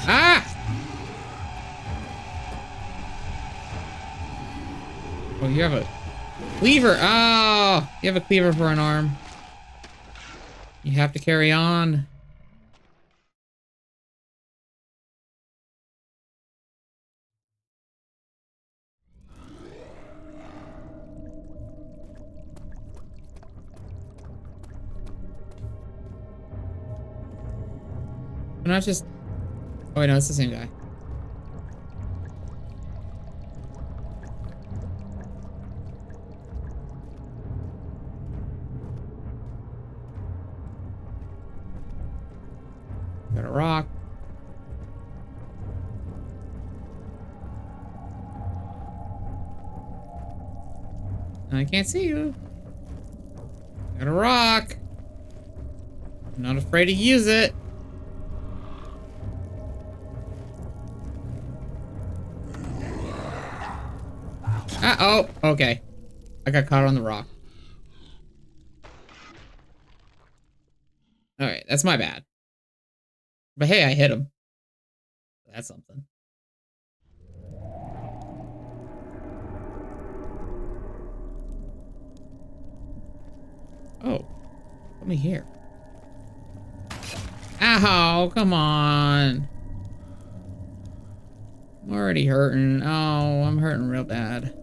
Ah! Oh, you have a cleaver. Oh, you have a cleaver for an arm. You have to carry on. I'm not just... Oh, wait, no, it's the same guy. Got a rock. I can't see you. Got a rock. I'm not afraid to use it. Oh, okay. I got caught on the rock. Alright, that's my bad. But hey, I hit him. That's something. Oh, put me here. Ow, come on. I'm already hurting. Oh, I'm hurting real bad.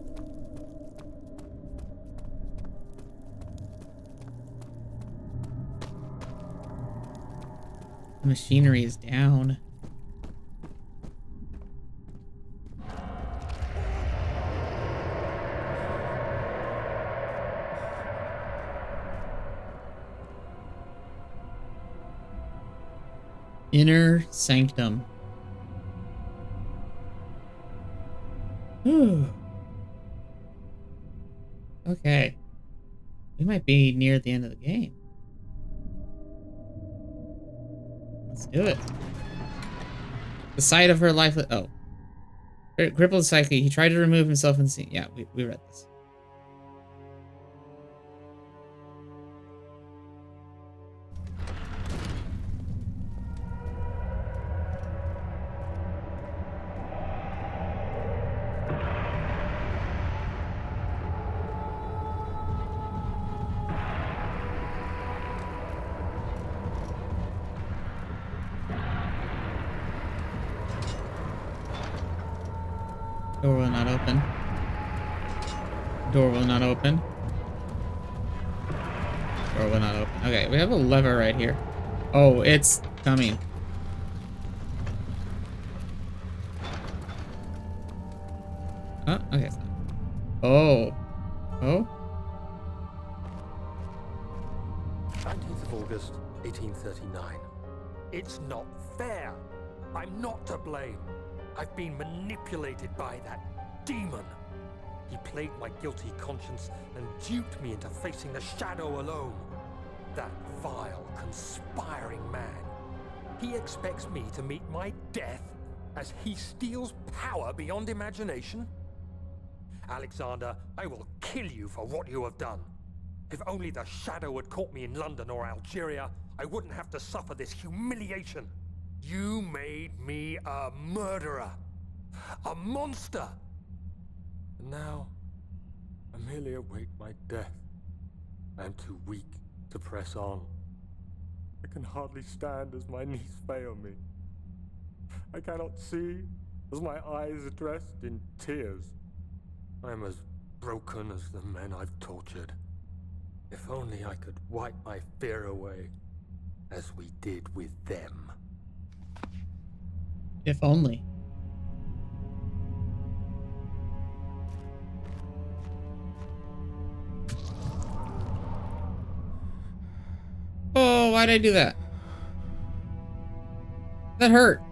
The machinery is down. Inner sanctum. Whew. Okay. We might be near the end of the game. Let's do it. The sight of her lifeless... Oh. Crippled psyche. He tried to remove himself and see... Yeah, we read this. Door will not open. Door will not open. Door will not open. Okay, we have a lever right here. Oh, it's coming. Oh, okay. Oh. Oh? 19th of August, 1839. It's not fair. I'm not to blame. I've been manipulated by that demon. He played my guilty conscience and duped me into facing the shadow alone. That vile, conspiring man. He expects me to meet my death as he steals power beyond imagination? Alexander, I will kill you for what you have done. If only the shadow had caught me in London or Algeria, I wouldn't have to suffer this humiliation. You made me a murderer, a monster. And now, I merely await my death. I am too weak to press on. I can hardly stand as my knees fail me. I cannot see as my eyes are dressed in tears. I am as broken as the men I've tortured. If only I could wipe my fear away, as we did with them. If only. Oh, why'd I do that? That hurt.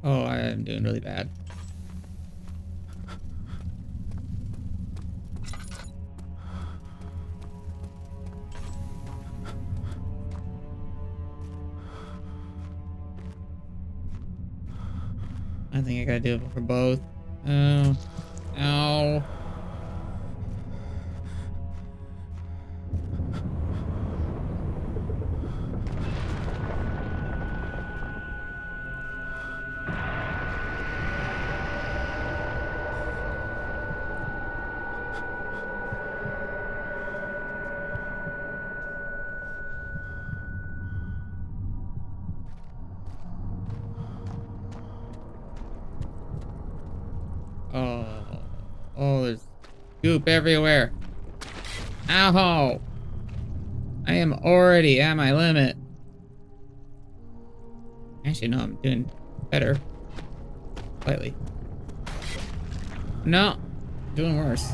Oh, I am doing really bad. I think I gotta do it for both. Oh. Ow. Oh, there's goop everywhere. Ow! I am already at my limit. Actually, no, I'm doing better. Slightly. No, doing worse.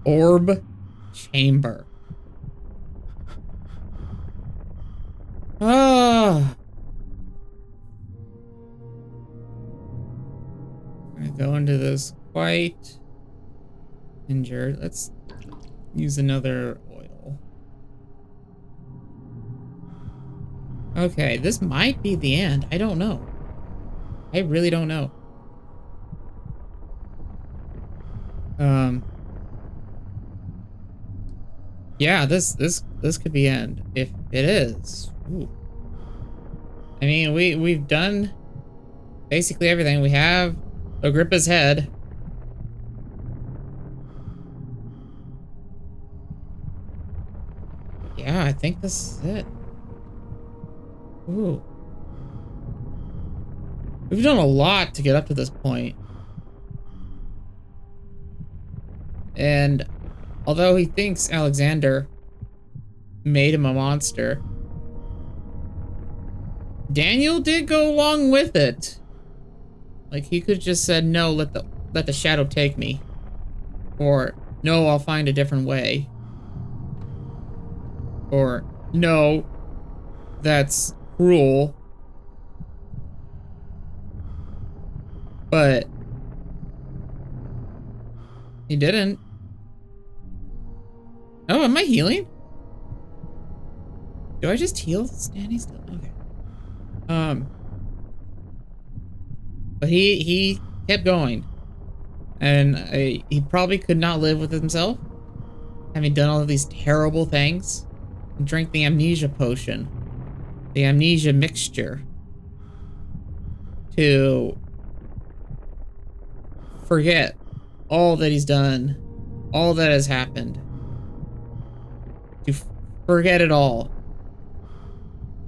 Orb chamber. Ah. I'm gonna go into this quite injured. Let's use another oil. Okay, this might be the end. I don't know. I really don't know. Yeah, this could be end. If it is. Ooh. I mean, we've done basically everything. We have Agrippa's head. Yeah, I think this is it. Ooh. We've done a lot to get up to this point. And although he thinks Alexander made him a monster, Daniel did go along with it. Like, he could just said, no, let the shadow take me. Or, no, I'll find a different way. Or, no, that's cruel. But he didn't. Oh, am I healing? Do I just heal standing still? Okay. But he kept going. And he probably could not live with himself, having done all of these terrible things. And drank the amnesia potion. The amnesia mixture. To forget all that he's done. All that has happened. To forget it all.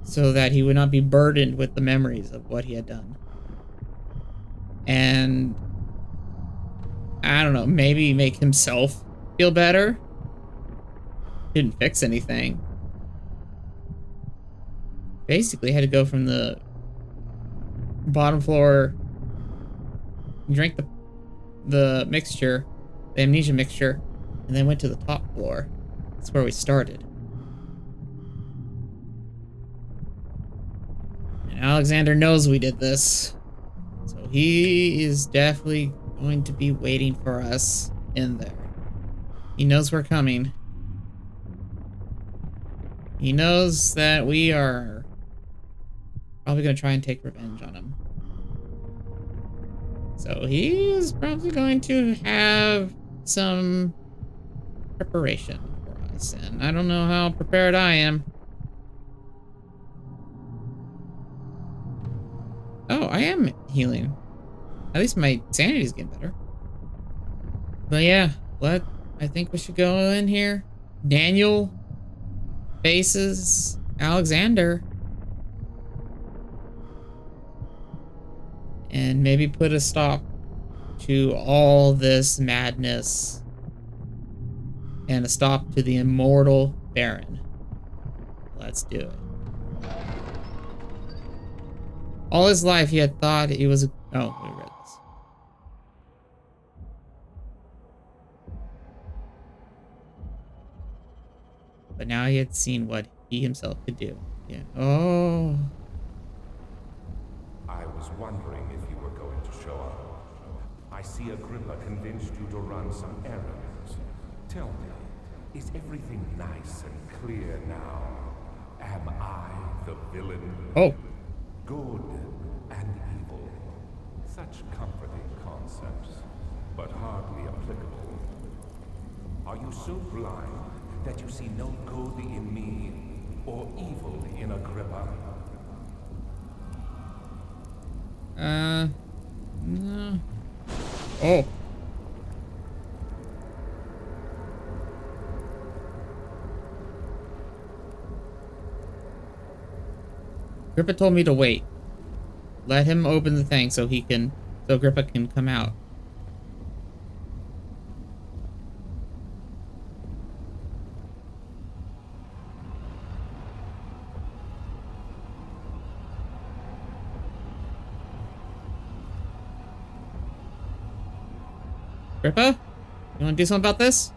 So that he would not be burdened with the memories of what he had done. And I don't know, maybe make himself feel better. Didn't fix anything. Basically had to go from the bottom floor, drink the mixture, the amnesia mixture, and then went to the top floor. That's where we started. And Alexander knows we did this. So he is definitely going to be waiting for us in there. He knows we're coming. He knows that we are probably going to try and take revenge on him. So he is probably going to have some preparation for us. And I don't know how prepared I am. Oh, I am healing. At least my sanity is getting better. But yeah, I think we should go in here. Daniel faces Alexander. And maybe put a stop to all this madness. And a stop to the immortal Baron. Let's do it. All his life he had thought he was... Oh, we read this. But now he had seen what he himself could do. Yeah. Oh. I was wondering if you were going to show up. I see Agrippa convinced you to run some errands. Tell me, is everything nice and clear now? Am I the villain? Oh. Good and evil. Such comforting concepts, but hardly applicable. Are you so blind that you see no good in me or evil in Agrippa? No. Oh. Agrippa told me to wait. Let him open the thing so Agrippa can come out. Agrippa? You want to do something about this?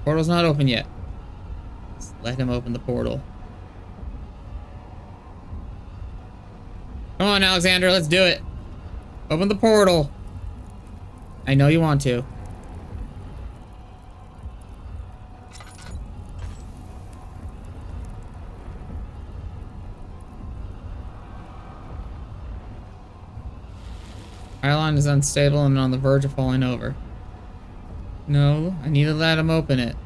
Portal's not open yet. Let's let him open the portal. Come on, Alexander, let's do it. Open the portal. I know you want to. Pylon is unstable and on the verge of falling over. No, I need to let him open it.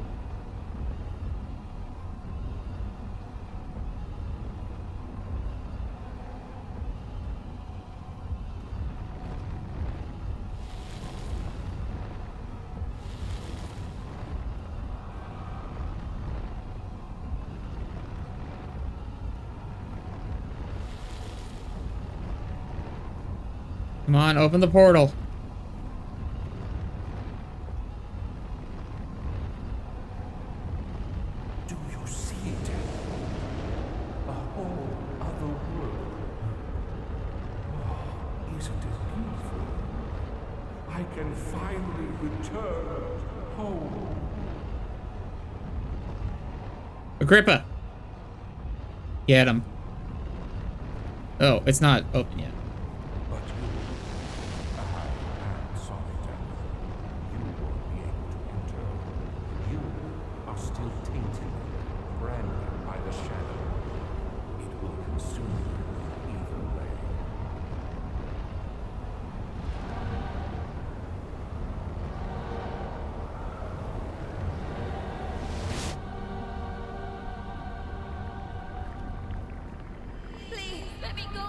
Come on, open the portal. Do you see it? A whole other world. Oh, isn't it beautiful? I can finally return home. Agrippa. Get him. Oh, it's not open yet. But you, I am sorry, Daniel. You won't be able to enter. You are still tainted, branded by the shadow. It will consume you either way. Please, let me go.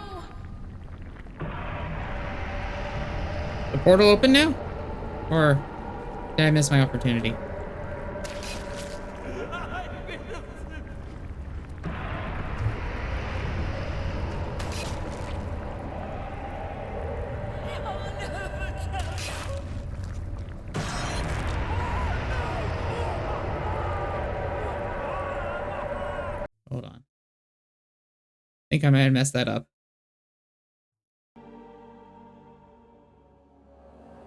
The portal open now? Or did I miss my opportunity? Hold on. I think I might have messed that up.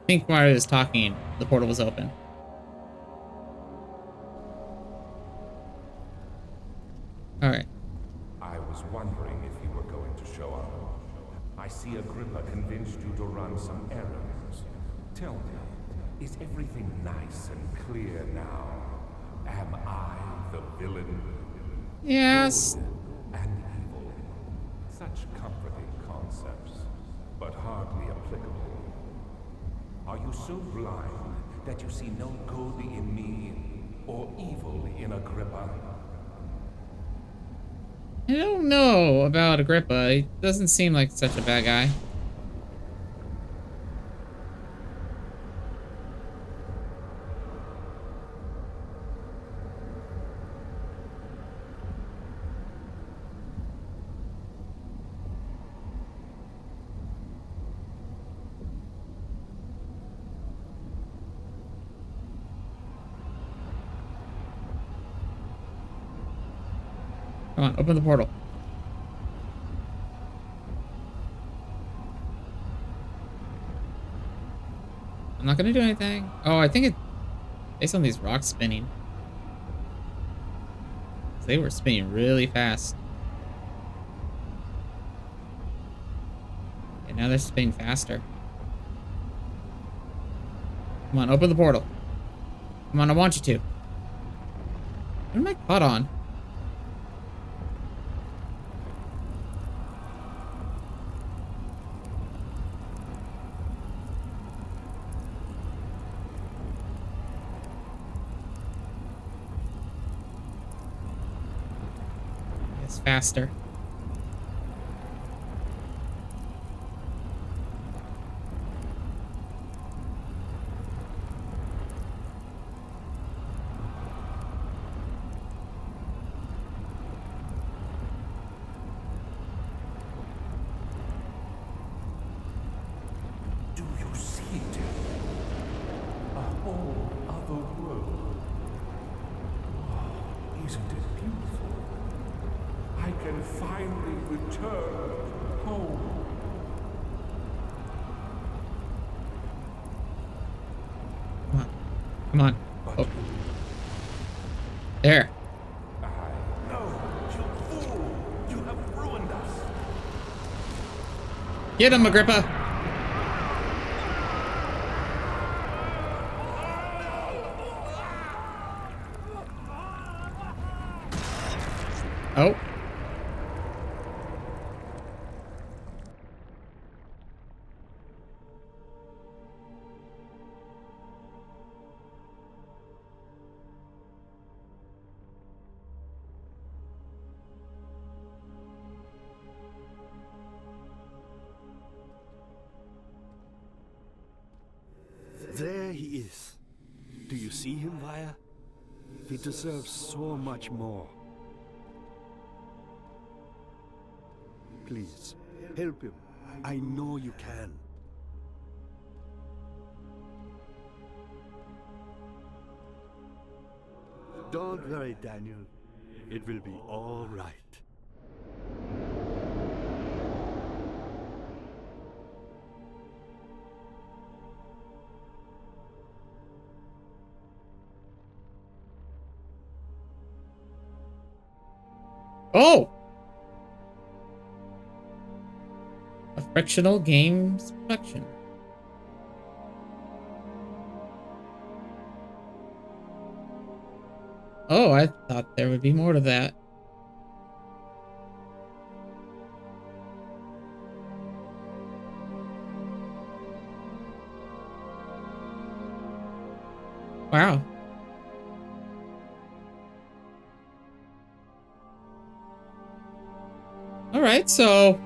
I think while I was talking, the portal was open. Alright. I was wondering if you were going to show up. I see Agrippa convinced you to run some errands. Tell me, is everything nice and clear now? Am I the villain? Yes. Good and evil. Such comforting concepts, but hardly applicable. Are you so blind that you see no good in me or evil in Agrippa? I don't know about Agrippa. He doesn't seem like such a bad guy. Come on, open the portal. I'm not gonna do anything. Oh, I think it based on these rocks spinning. They were spinning really fast. And now they're spinning faster. Come on, open the portal. Come on, I want you to. What am I caught on? It's faster. Do you see it? A whole other world. Oh, isn't it beautiful? I can finally return home. Come on. Come on. But Oh, There. No, you fool! You have ruined us! Get him, Agrippa. Oh. There he is. Do you see him, Vaya? He deserves so much more. Please, help him. I know you can. Don't worry, Daniel. It will be all right. Oh! A frictional games production. Oh, I thought there would be more to that. Wow. All right, so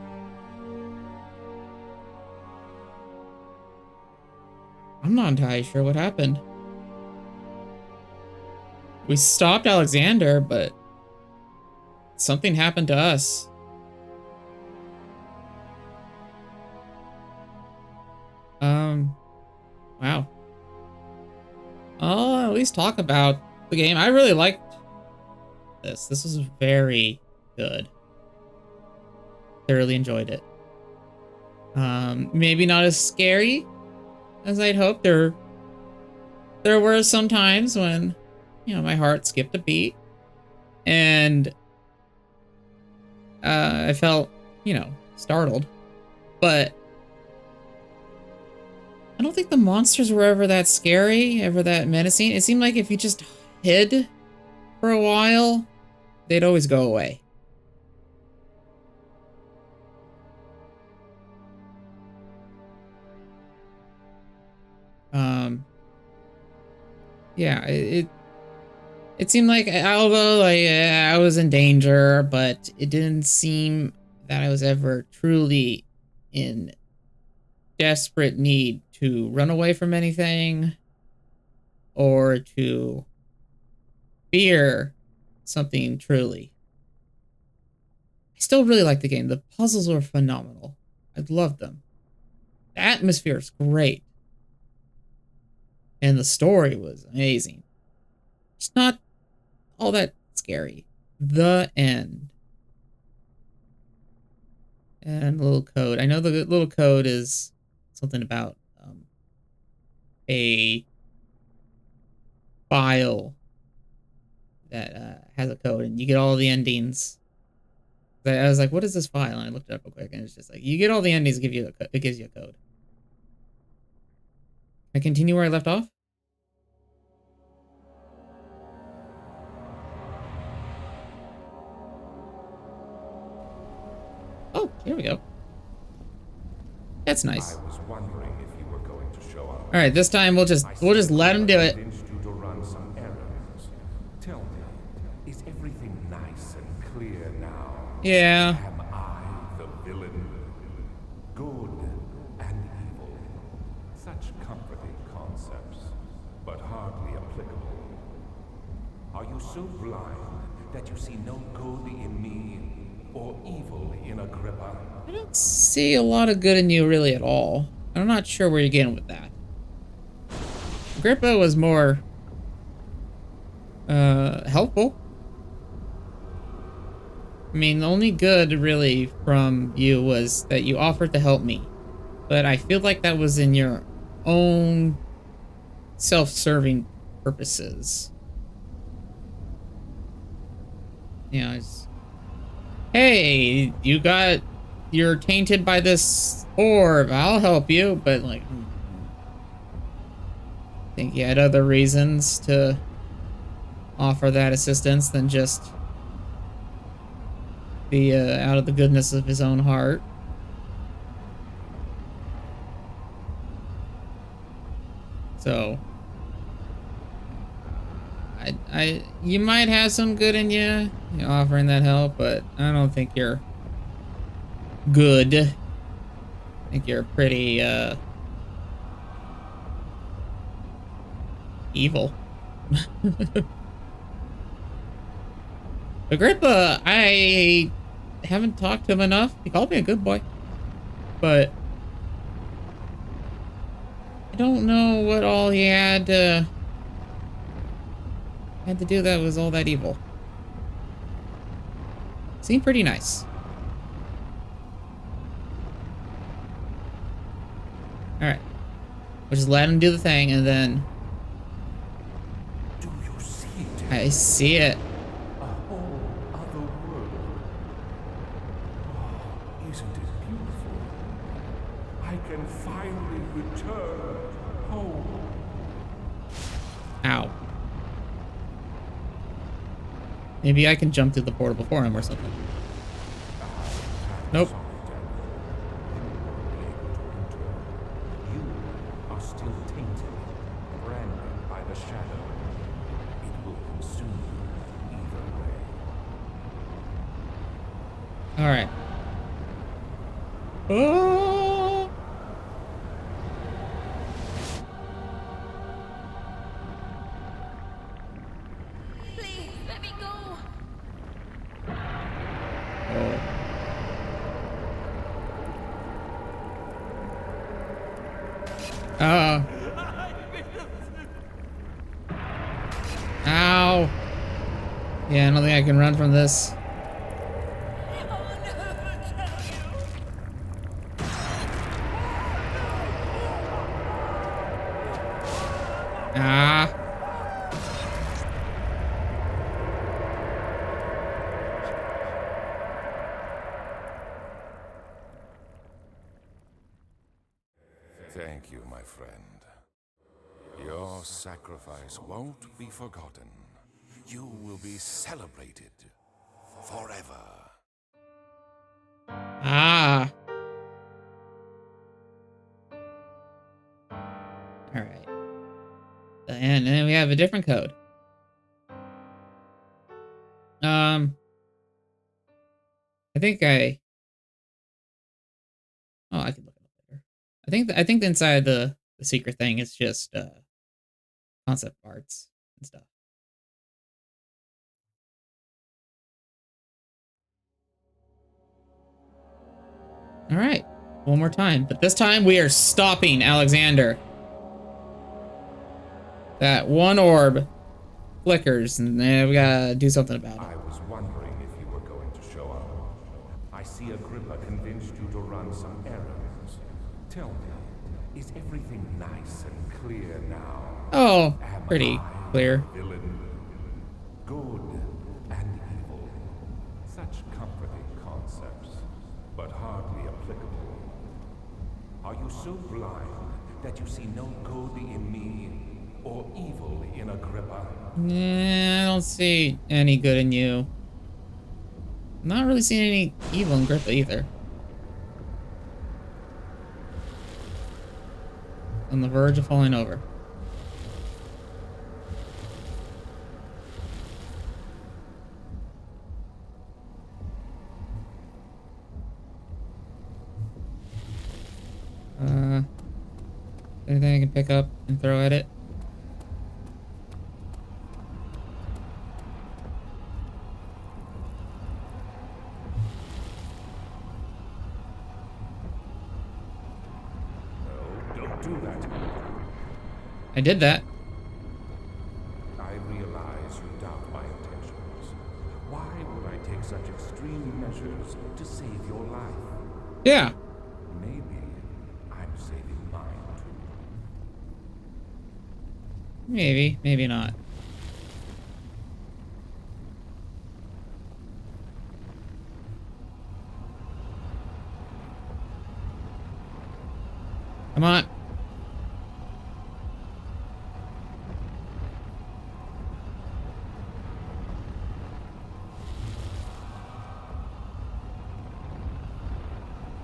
I'm not entirely sure what happened. We stopped Alexander, but something happened to us. Wow. I'll at least talk about the game. I really liked this. This was very good. Thoroughly enjoyed it. Maybe not as scary as I'd hoped. There were some times when, you know, my heart skipped a beat, and I felt, you know, startled. But I don't think the monsters were ever that scary, ever that menacing. It seemed like if you just hid for a while, they'd always go away. Yeah, it seemed like, although I was in danger, but it didn't seem that I was ever truly in desperate need to run away from anything or to fear something truly. I still really like the game. The puzzles were phenomenal. I loved them. The atmosphere is great. And the story was amazing. It's not all that scary. The end. And a little code. I know the little code is something about a file that has a code, and you get all the endings. I was like, "What is this file?" And I looked it up real quick, and it's just like, you get all the endings, it gives you a code. I continue where I left off. Oh, here we go. That's nice. I was wondering if you were going to show up. All right, this time we'll just let him do it. Convinced you to run some errands. Tell me, is everything nice and clear now? Yeah. Am I the villain? Good and evil. Such comforting concepts, but hardly applicable. Are you so blind that you see no good in me or evil in Agrippa? I don't see a lot of good in you really at all. I'm not sure where you're getting with that. Agrippa was more helpful. I mean, the only good really from you was that you offered to help me. But I feel like that was in your own self-serving purposes. you know, it's, hey, you're tainted by this orb. I'll help you, but like, I think he had other reasons to offer that assistance than just be out of the goodness of his own heart. So, you might have some good in you, offering that help, but I don't think you're good. I think you're pretty, evil. Agrippa, I haven't talked to him enough. He called me a good boy, but I don't know what all he had to do that was all that evil. Seemed pretty nice. All right, we'll just let him do the thing, and then Do you see it? I see it. A whole other world. Oh, isn't it beautiful? I can finally return home. Ow. Maybe I can jump through the portal before him or something. Nope. You are still tainted, branded by the shadow. It will consume you either way. All right. Oh. Please, let me go. Oh. Ow. Yeah, I don't think I can run from this. Ah. Thank you, my friend. Your sacrifice won't be forgotten. You will be celebrated forever. Ah. All right. And then we have a different code. I think oh, I can look it up later. I think inside the secret thing is just concept arts and stuff. All right. One more time, but this time we are stopping Alexander. That one orb flickers, and we gotta do something about it. I was wondering if you were going to show up. I see Agrippa convinced you to run some errands. Tell me, is everything nice and clear now? Oh, Am pretty I clear. the villain? Good and evil. Such comforting concepts, but hardly applicable. Are you so blind that you see no good in me or evil in Agrippa? Nah, I don't see any good in you. I'm not really seeing any evil in Agrippa either. On the verge of falling over. Anything I can pick up and throw at it? No, don't do that. I did that. I realize you doubt my intentions. Why would I take such extreme measures to save your life? Yeah. Maybe I'm saving mine too. Maybe, maybe not. Come on.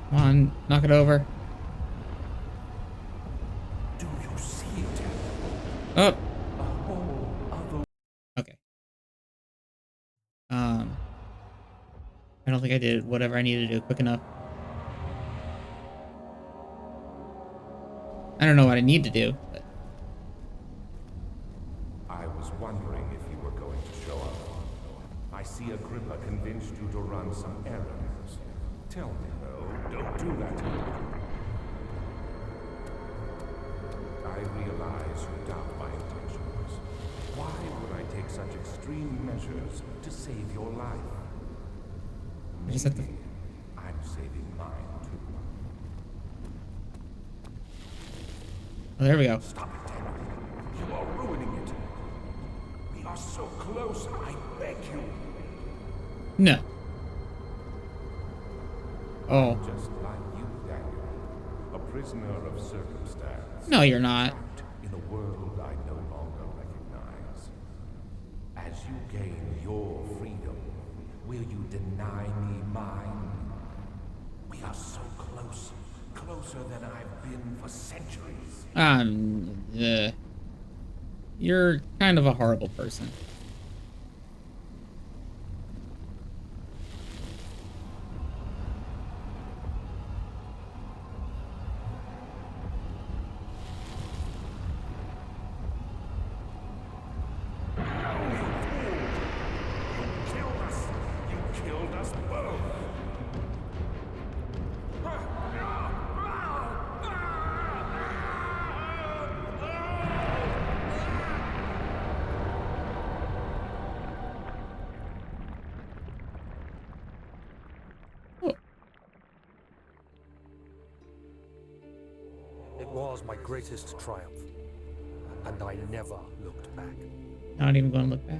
Come on, knock it over. Do you see it? Oh, A whole other okay. I don't think I did whatever I needed to do quick enough. I don't know what I need to do, but I was wondering if you were going to show up. I see Agrippa convinced you to run some errands. Tell me, no, don't do that. I realize you doubt my intentions. Why would I take such extreme measures to save your life? I just have to. Maybe I'm saving mine too. Oh, there we go. Stop it, Daniel. You are ruining it. We are so close, I beg you. No. Oh. Just like you, Daniel. A prisoner of circumstance. No, you're not. Trapped in a world I no longer recognize. As you gain your freedom, will you deny me mine? We are so close. Closer than I've been for centuries. You're kind of a horrible person. You killed us both. Oh, It was my greatest triumph, and I never looked back. not even going to look back.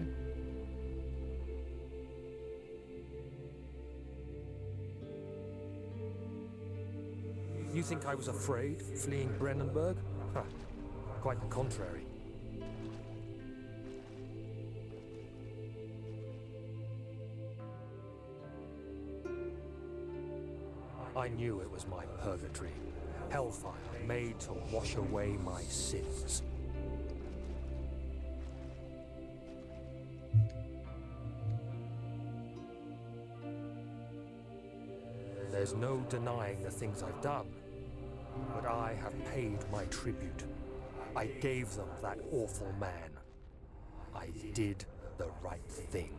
You think I was afraid, fleeing Brennenburg? Huh. Quite the contrary. I knew it was my purgatory, hellfire made to wash away my sins. There's no denying the things I've done, but I have paid my tribute. I gave them that awful man. I did the right thing.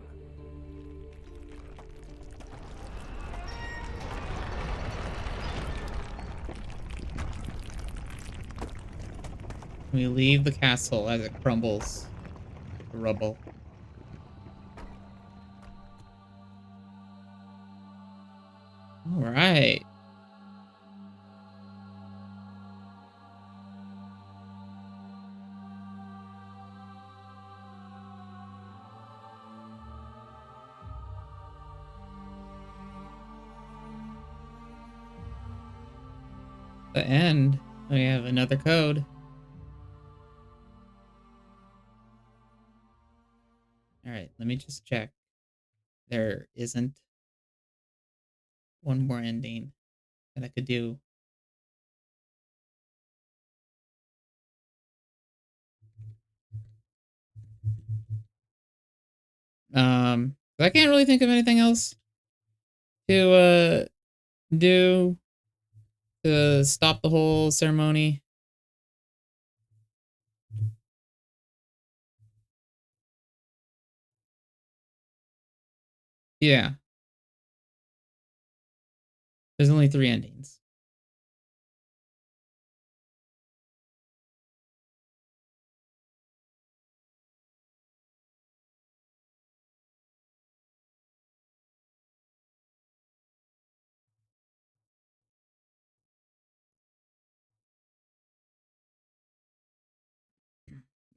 We leave the castle as it crumbles to rubble. All right. The end. We have another code. All right, let me just check. There isn't one more ending that I could do. But I can't really think of anything else to do to stop the whole ceremony. Yeah, there's only 3 endings.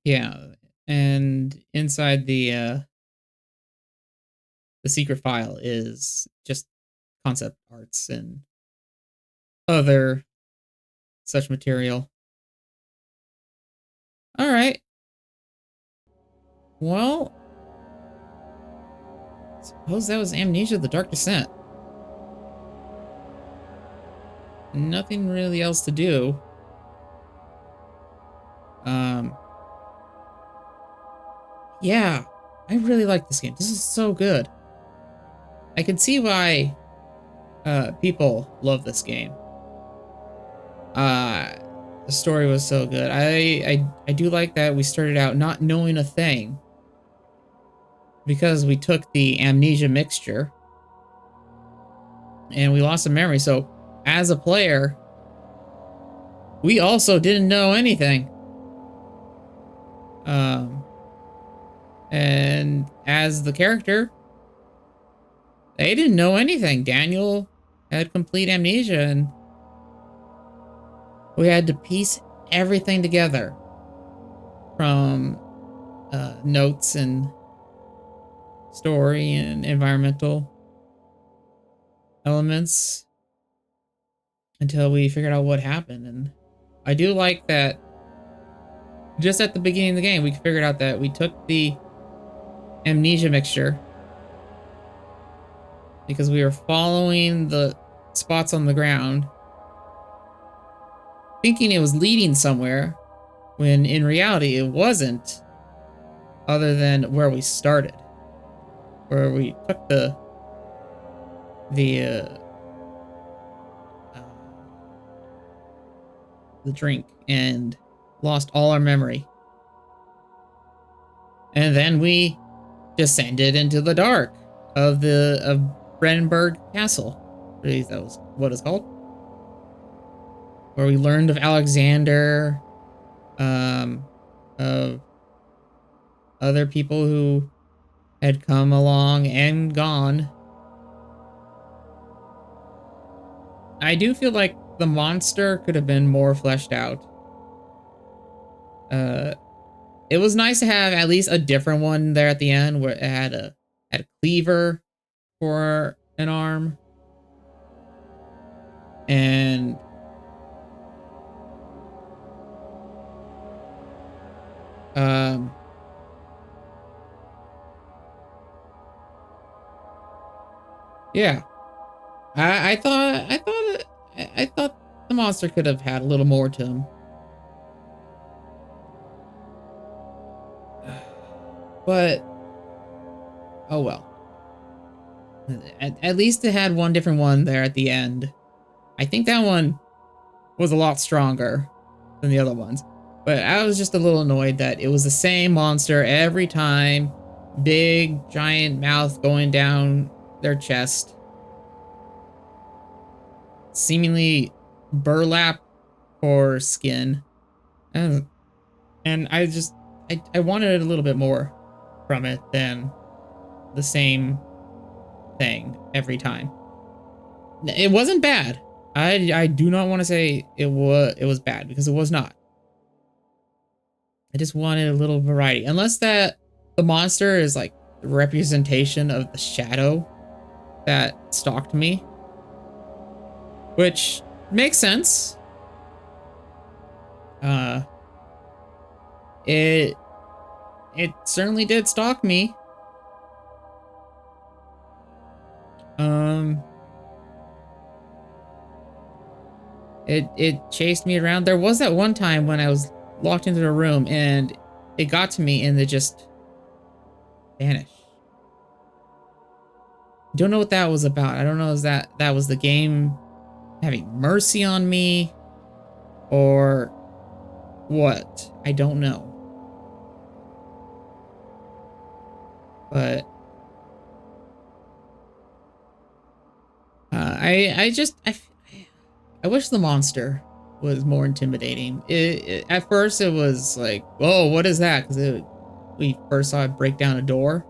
Yeah, and inside the secret file is just concept arts and other such material. All right. Well, suppose that was Amnesia: The Dark Descent. Nothing really else to do. Yeah, I really like this game. This is so good. I can see why people love this game. The story was so good. I do like that we started out not knowing a thing because we took the amnesia mixture and we lost some memory. So as a player, we also didn't know anything. And as the character, they didn't know anything. Daniel had complete amnesia, and we had to piece everything together from notes and story and environmental elements until we figured out what happened. And I do like that just at the beginning of the game, we figured out that we took the amnesia mixture because we were following the spots on the ground, thinking it was leading somewhere, when in reality it wasn't, other than where we started, where we took the drink and lost all our memory. And then we descended into the dark of Brandenburg Castle. I believe that was what it's called. Where we learned of Alexander, of other people who had come along and gone. I do feel like the monster could have been more fleshed out. It was nice to have at least a different one there at the end, where it had a cleaver for an arm, and yeah, I thought the monster could have had a little more to him. But oh well. At least it had one different one there at the end. I think that one was a lot stronger than the other ones. But I was just a little annoyed that it was the same monster every time. Big, giant mouth going down their chest. Seemingly burlap for skin. And I wanted a little bit more from it than the same thing every time. It wasn't bad. I do not want to say it was bad, because it was not. I just wanted a little variety. Unless that the monster is like the representation of the shadow that stalked me, which makes sense. It certainly did stalk me. It chased me around. There was that one time when I was locked into a room and it got to me and it just vanished. Don't know what that was about. I don't know if that was the game having mercy on me or what. I don't know. But I wish the monster was more intimidating. At first it was like, whoa, what is that? Because we first saw it break down a door.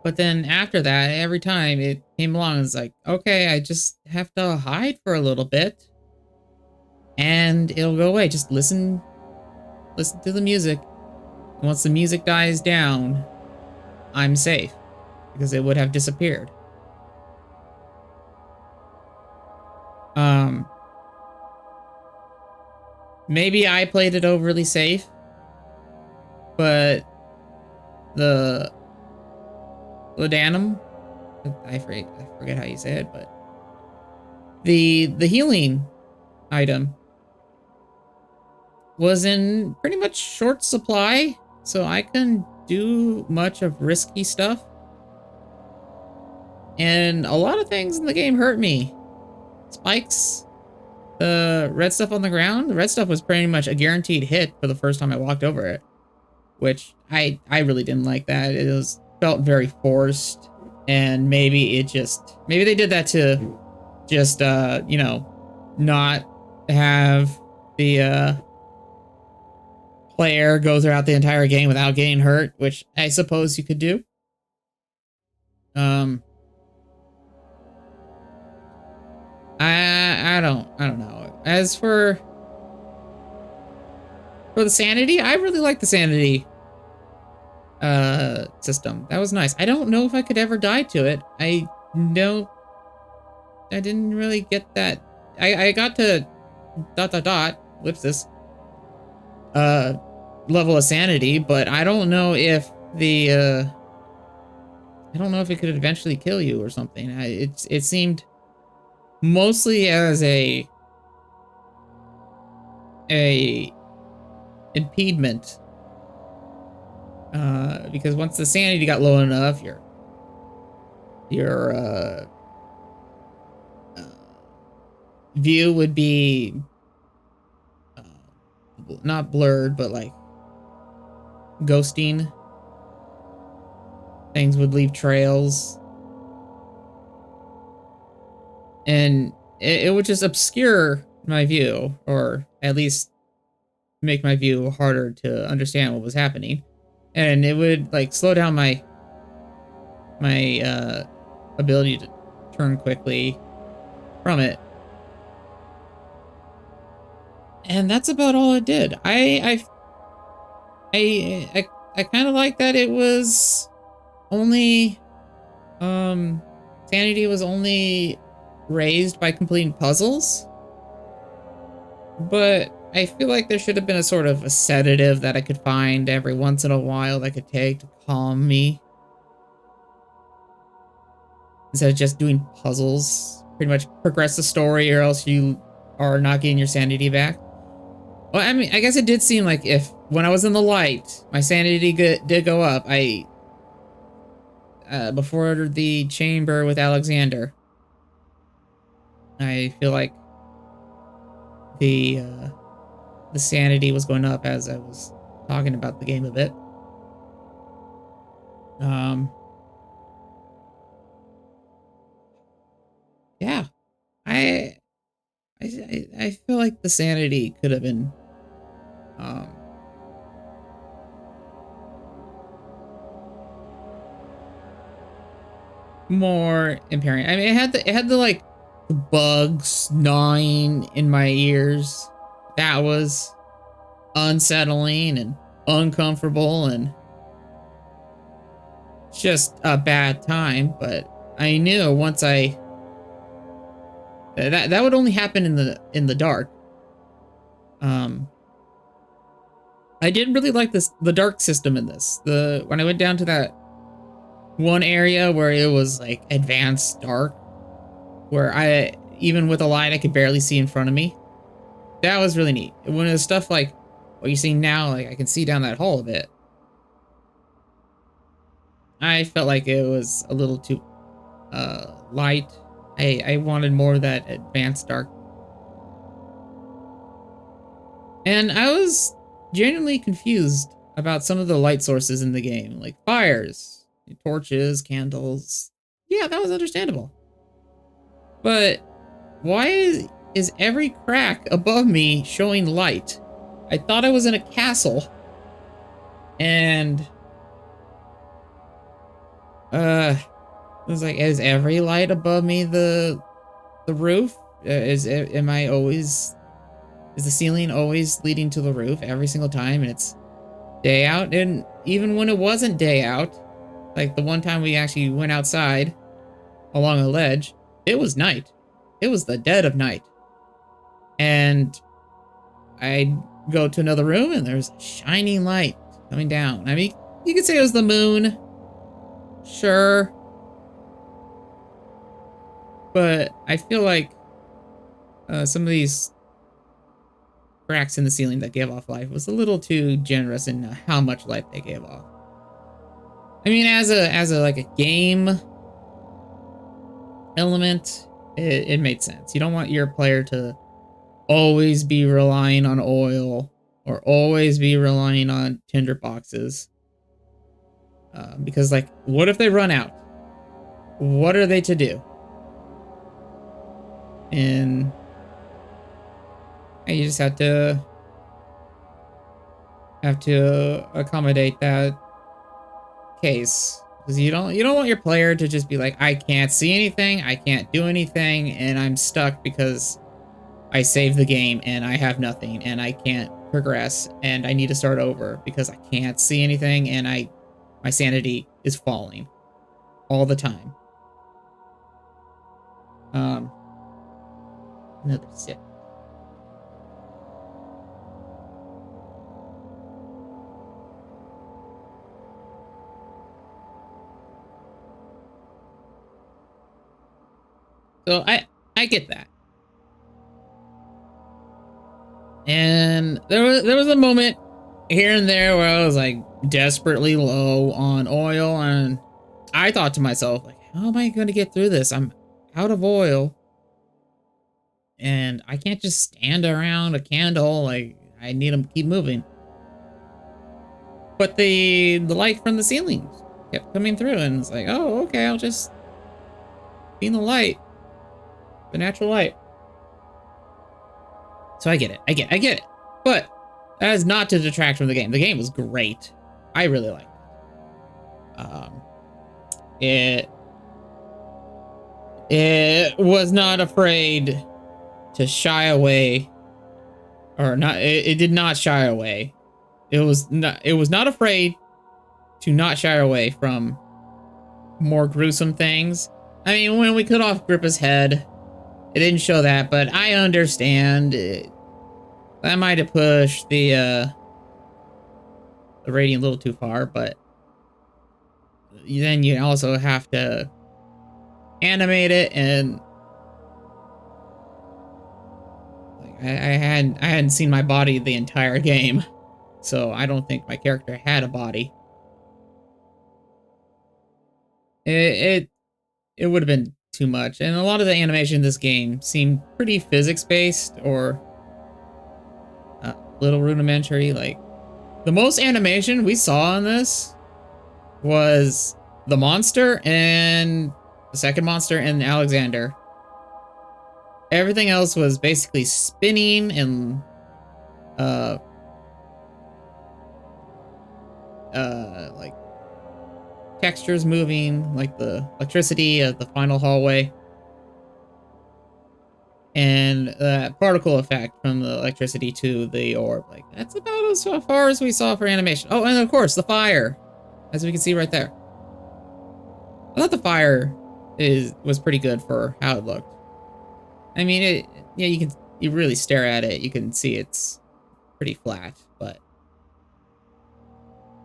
But then after that, every time it came along, it's like, okay, I just have to hide for a little bit and it'll go away. Just listen to the music. Once the music dies down, I'm safe, because it would have disappeared. Um, maybe I played it overly safe, but the laudanum, I forget how you say it, but the healing item was in pretty much short supply, so I couldn't do much of risky stuff. And a lot of things in the game hurt me. Spikes, the red stuff on the ground, the red stuff was pretty much a guaranteed hit for the first time I walked over it, which I really didn't like that. It was felt very forced, and maybe they did that to just you know, not have the player go throughout the entire game without getting hurt, which I suppose you could do. I don't know. As for the sanity, I really like the sanity system. That was nice. I don't know if I could ever die to it. I didn't really get that. I got to ... ellipsis level of sanity, but I don't know if the I don't know if it could eventually kill you or something. It seemed mostly as a impediment, because once the sanity got low enough, your view would be not blurred, but like ghosting. Things would leave trails, and it would just obscure my view, or at least make my view harder to understand what was happening. And it would like slow down my ability to turn quickly from it. And that's about all it did. I kind of like that it was only sanity was only raised by completing puzzles, but I feel like there should have been a sort of a sedative that I could find every once in a while that I could take to calm me, instead of just doing puzzles. Pretty much progress the story, or else you are not getting your sanity back. Well, I mean, I guess it did seem like if when I was in the light, my sanity did go up. Before the chamber with Alexander, I feel like the sanity was going up as I was talking about the game a bit. Yeah, I feel like the sanity could have been more impairing. I mean, it had the like the bugs gnawing in my ears. That was unsettling and uncomfortable and just a bad time. But I knew once that would only happen in the dark. I didn't really like the dark system in this. When I went down to that one area where it was like advanced dark, where even with a light I could barely see in front of me. That was really neat. When it was stuff like what you see now, like I can see down that hall a bit, I felt like it was a little too light. I wanted more of that advanced dark. And I was genuinely confused about some of the light sources in the game, like fires, torches, candles. Yeah, that was understandable. But why is every crack above me showing light? I thought I was in a castle. And it was like, is every light above me the roof? Is the ceiling always leading to the roof every single time, and it's day out? And even when it wasn't day out, like the one time we actually went outside along a ledge, it was night. it was the dead of night. And I go to another room and there's a shining light coming down. I mean, you could say it was the moon. Sure. But I feel like some of these cracks in the ceiling that gave off light was a little too generous in how much light they gave off. I mean, as a like a game element, it made sense. You don't want your player to always be relying on oil or always be relying on tinder boxes. Because, like, what if they run out? What are they to do? And you just have to accommodate that case, because you don't want your player to just be like, I can't see anything, I can't do anything, and I'm stuck because I saved the game and I have nothing and I can't progress and I need to start over because I can't see anything and my sanity is falling all the time. Another sip. So I get that. And there was a moment here and there where I was like desperately low on oil, and I thought to myself, like, how am I going to get through this? I'm out of oil and I can't just stand around a candle. Like, I need to keep moving. But the light from the ceiling kept coming through, and it's like, oh, okay, I'll just be in the light, the natural light. So I get it. I get it. But that is not to detract from the game. The game was great. I really liked it. It was not afraid to shy away, or not. It did not shy away. It was not afraid to not shy away from more gruesome things. I mean, when we cut off Agrippa's head, it didn't show that, but I understand that might have pushed the rating a little too far, but then you also have to animate it, and like I hadn't seen my body the entire game, so I don't think my character had a body. It would have been too much, and a lot of the animation in this game seemed pretty physics-based or a little rudimentary. Like, the most animation we saw in this was the monster and the second monster and Alexander. Everything else was basically spinning and like textures moving, like the electricity of the final hallway and that particle effect from the electricity to the orb. Like, that's about as far as we saw for animation. Oh, and of course the fire, as we can see right there. I thought the fire was pretty good for how it looked. I mean, you really stare at it, you can see it's pretty flat, but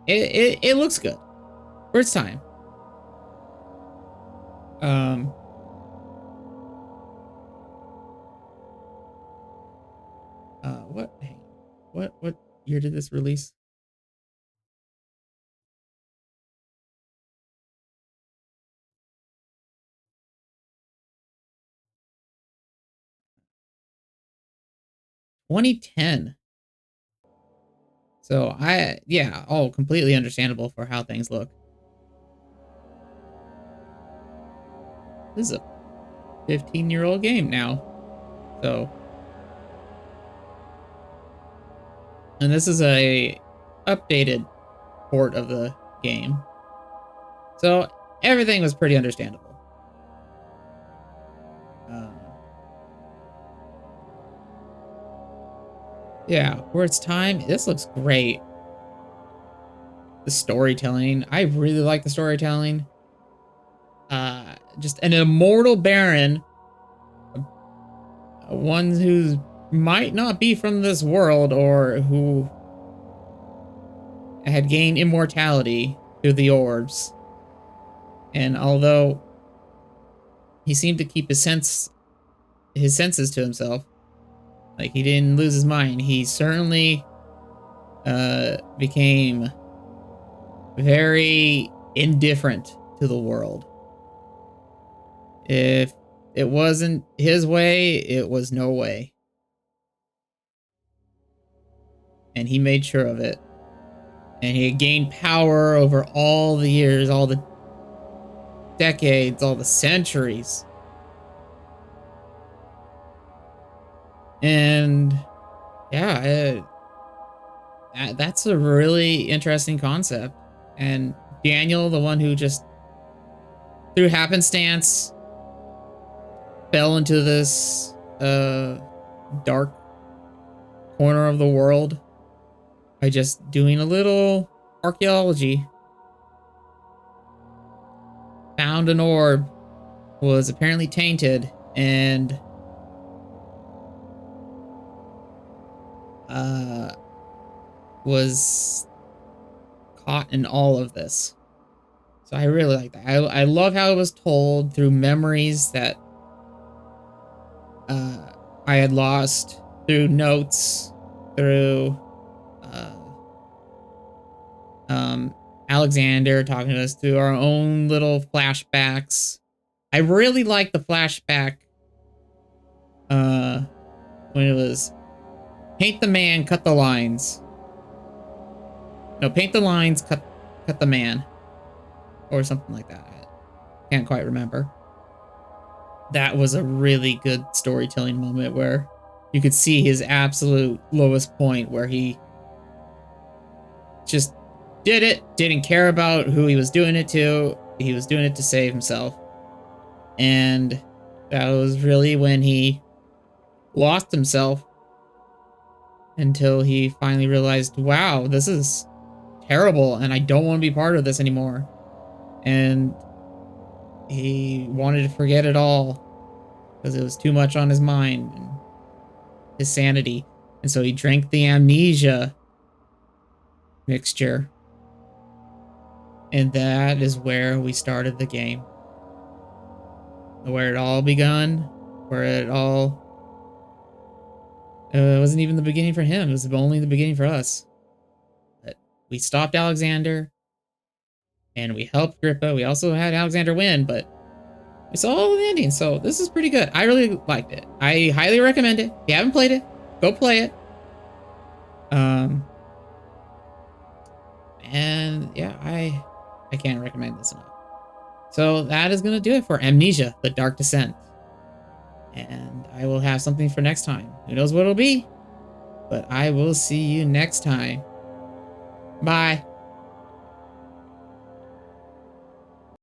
it looks good for its time. What year did this release? (2010). So yeah, all completely understandable for how things look. This is a 15-year-old game now. So, and this is a updated port of the game. So everything was pretty understandable. Yeah, for its time, this looks great. The storytelling, I really like the storytelling. Just an immortal baron one who might not be from this world or who had gained immortality through the orbs. And although he seemed to keep his senses to himself, like he didn't lose his mind, he certainly became very indifferent to the world. If it wasn't his way, it was no way. And he made sure of it. And he had gained power over all the years, all the decades, all the centuries. And yeah, that's a really interesting concept. And Daniel, the one who just through happenstance fell into this dark corner of the world by just doing a little archaeology, found an orb, was apparently tainted, and was caught in all of this. So I really like that. I love how it was told through memories that I had lost, through notes, through Alexander talking to us, through our own little flashbacks. I really like the flashback when it was paint the man, cut the lines. No, paint the lines, cut the man. Or something like that. I can't quite remember. That was a really good storytelling moment where you could see his absolute lowest point, where he just did it, didn't care about who he was doing it to. He was doing it to save himself. And that was really when he lost himself, until he finally realized, wow, this is terrible and I don't want to be part of this anymore. And he wanted to forget it all because it was too much on his mind and his sanity. And so he drank the amnesia mixture. And that is where we started the game. Where it all begun. Where it all... it wasn't even the beginning for him. It was only the beginning for us. But we stopped Alexander. And we helped Grippa. We also had Alexander win, but we saw all the endings. So this is pretty good. I really liked it. I highly recommend it. If you haven't played it, go play it. And yeah, I can't recommend this enough. So that is going to do it for Amnesia, The Dark Descent. And I will have something for next time. Who knows what it'll be? But I will see you next time. Bye.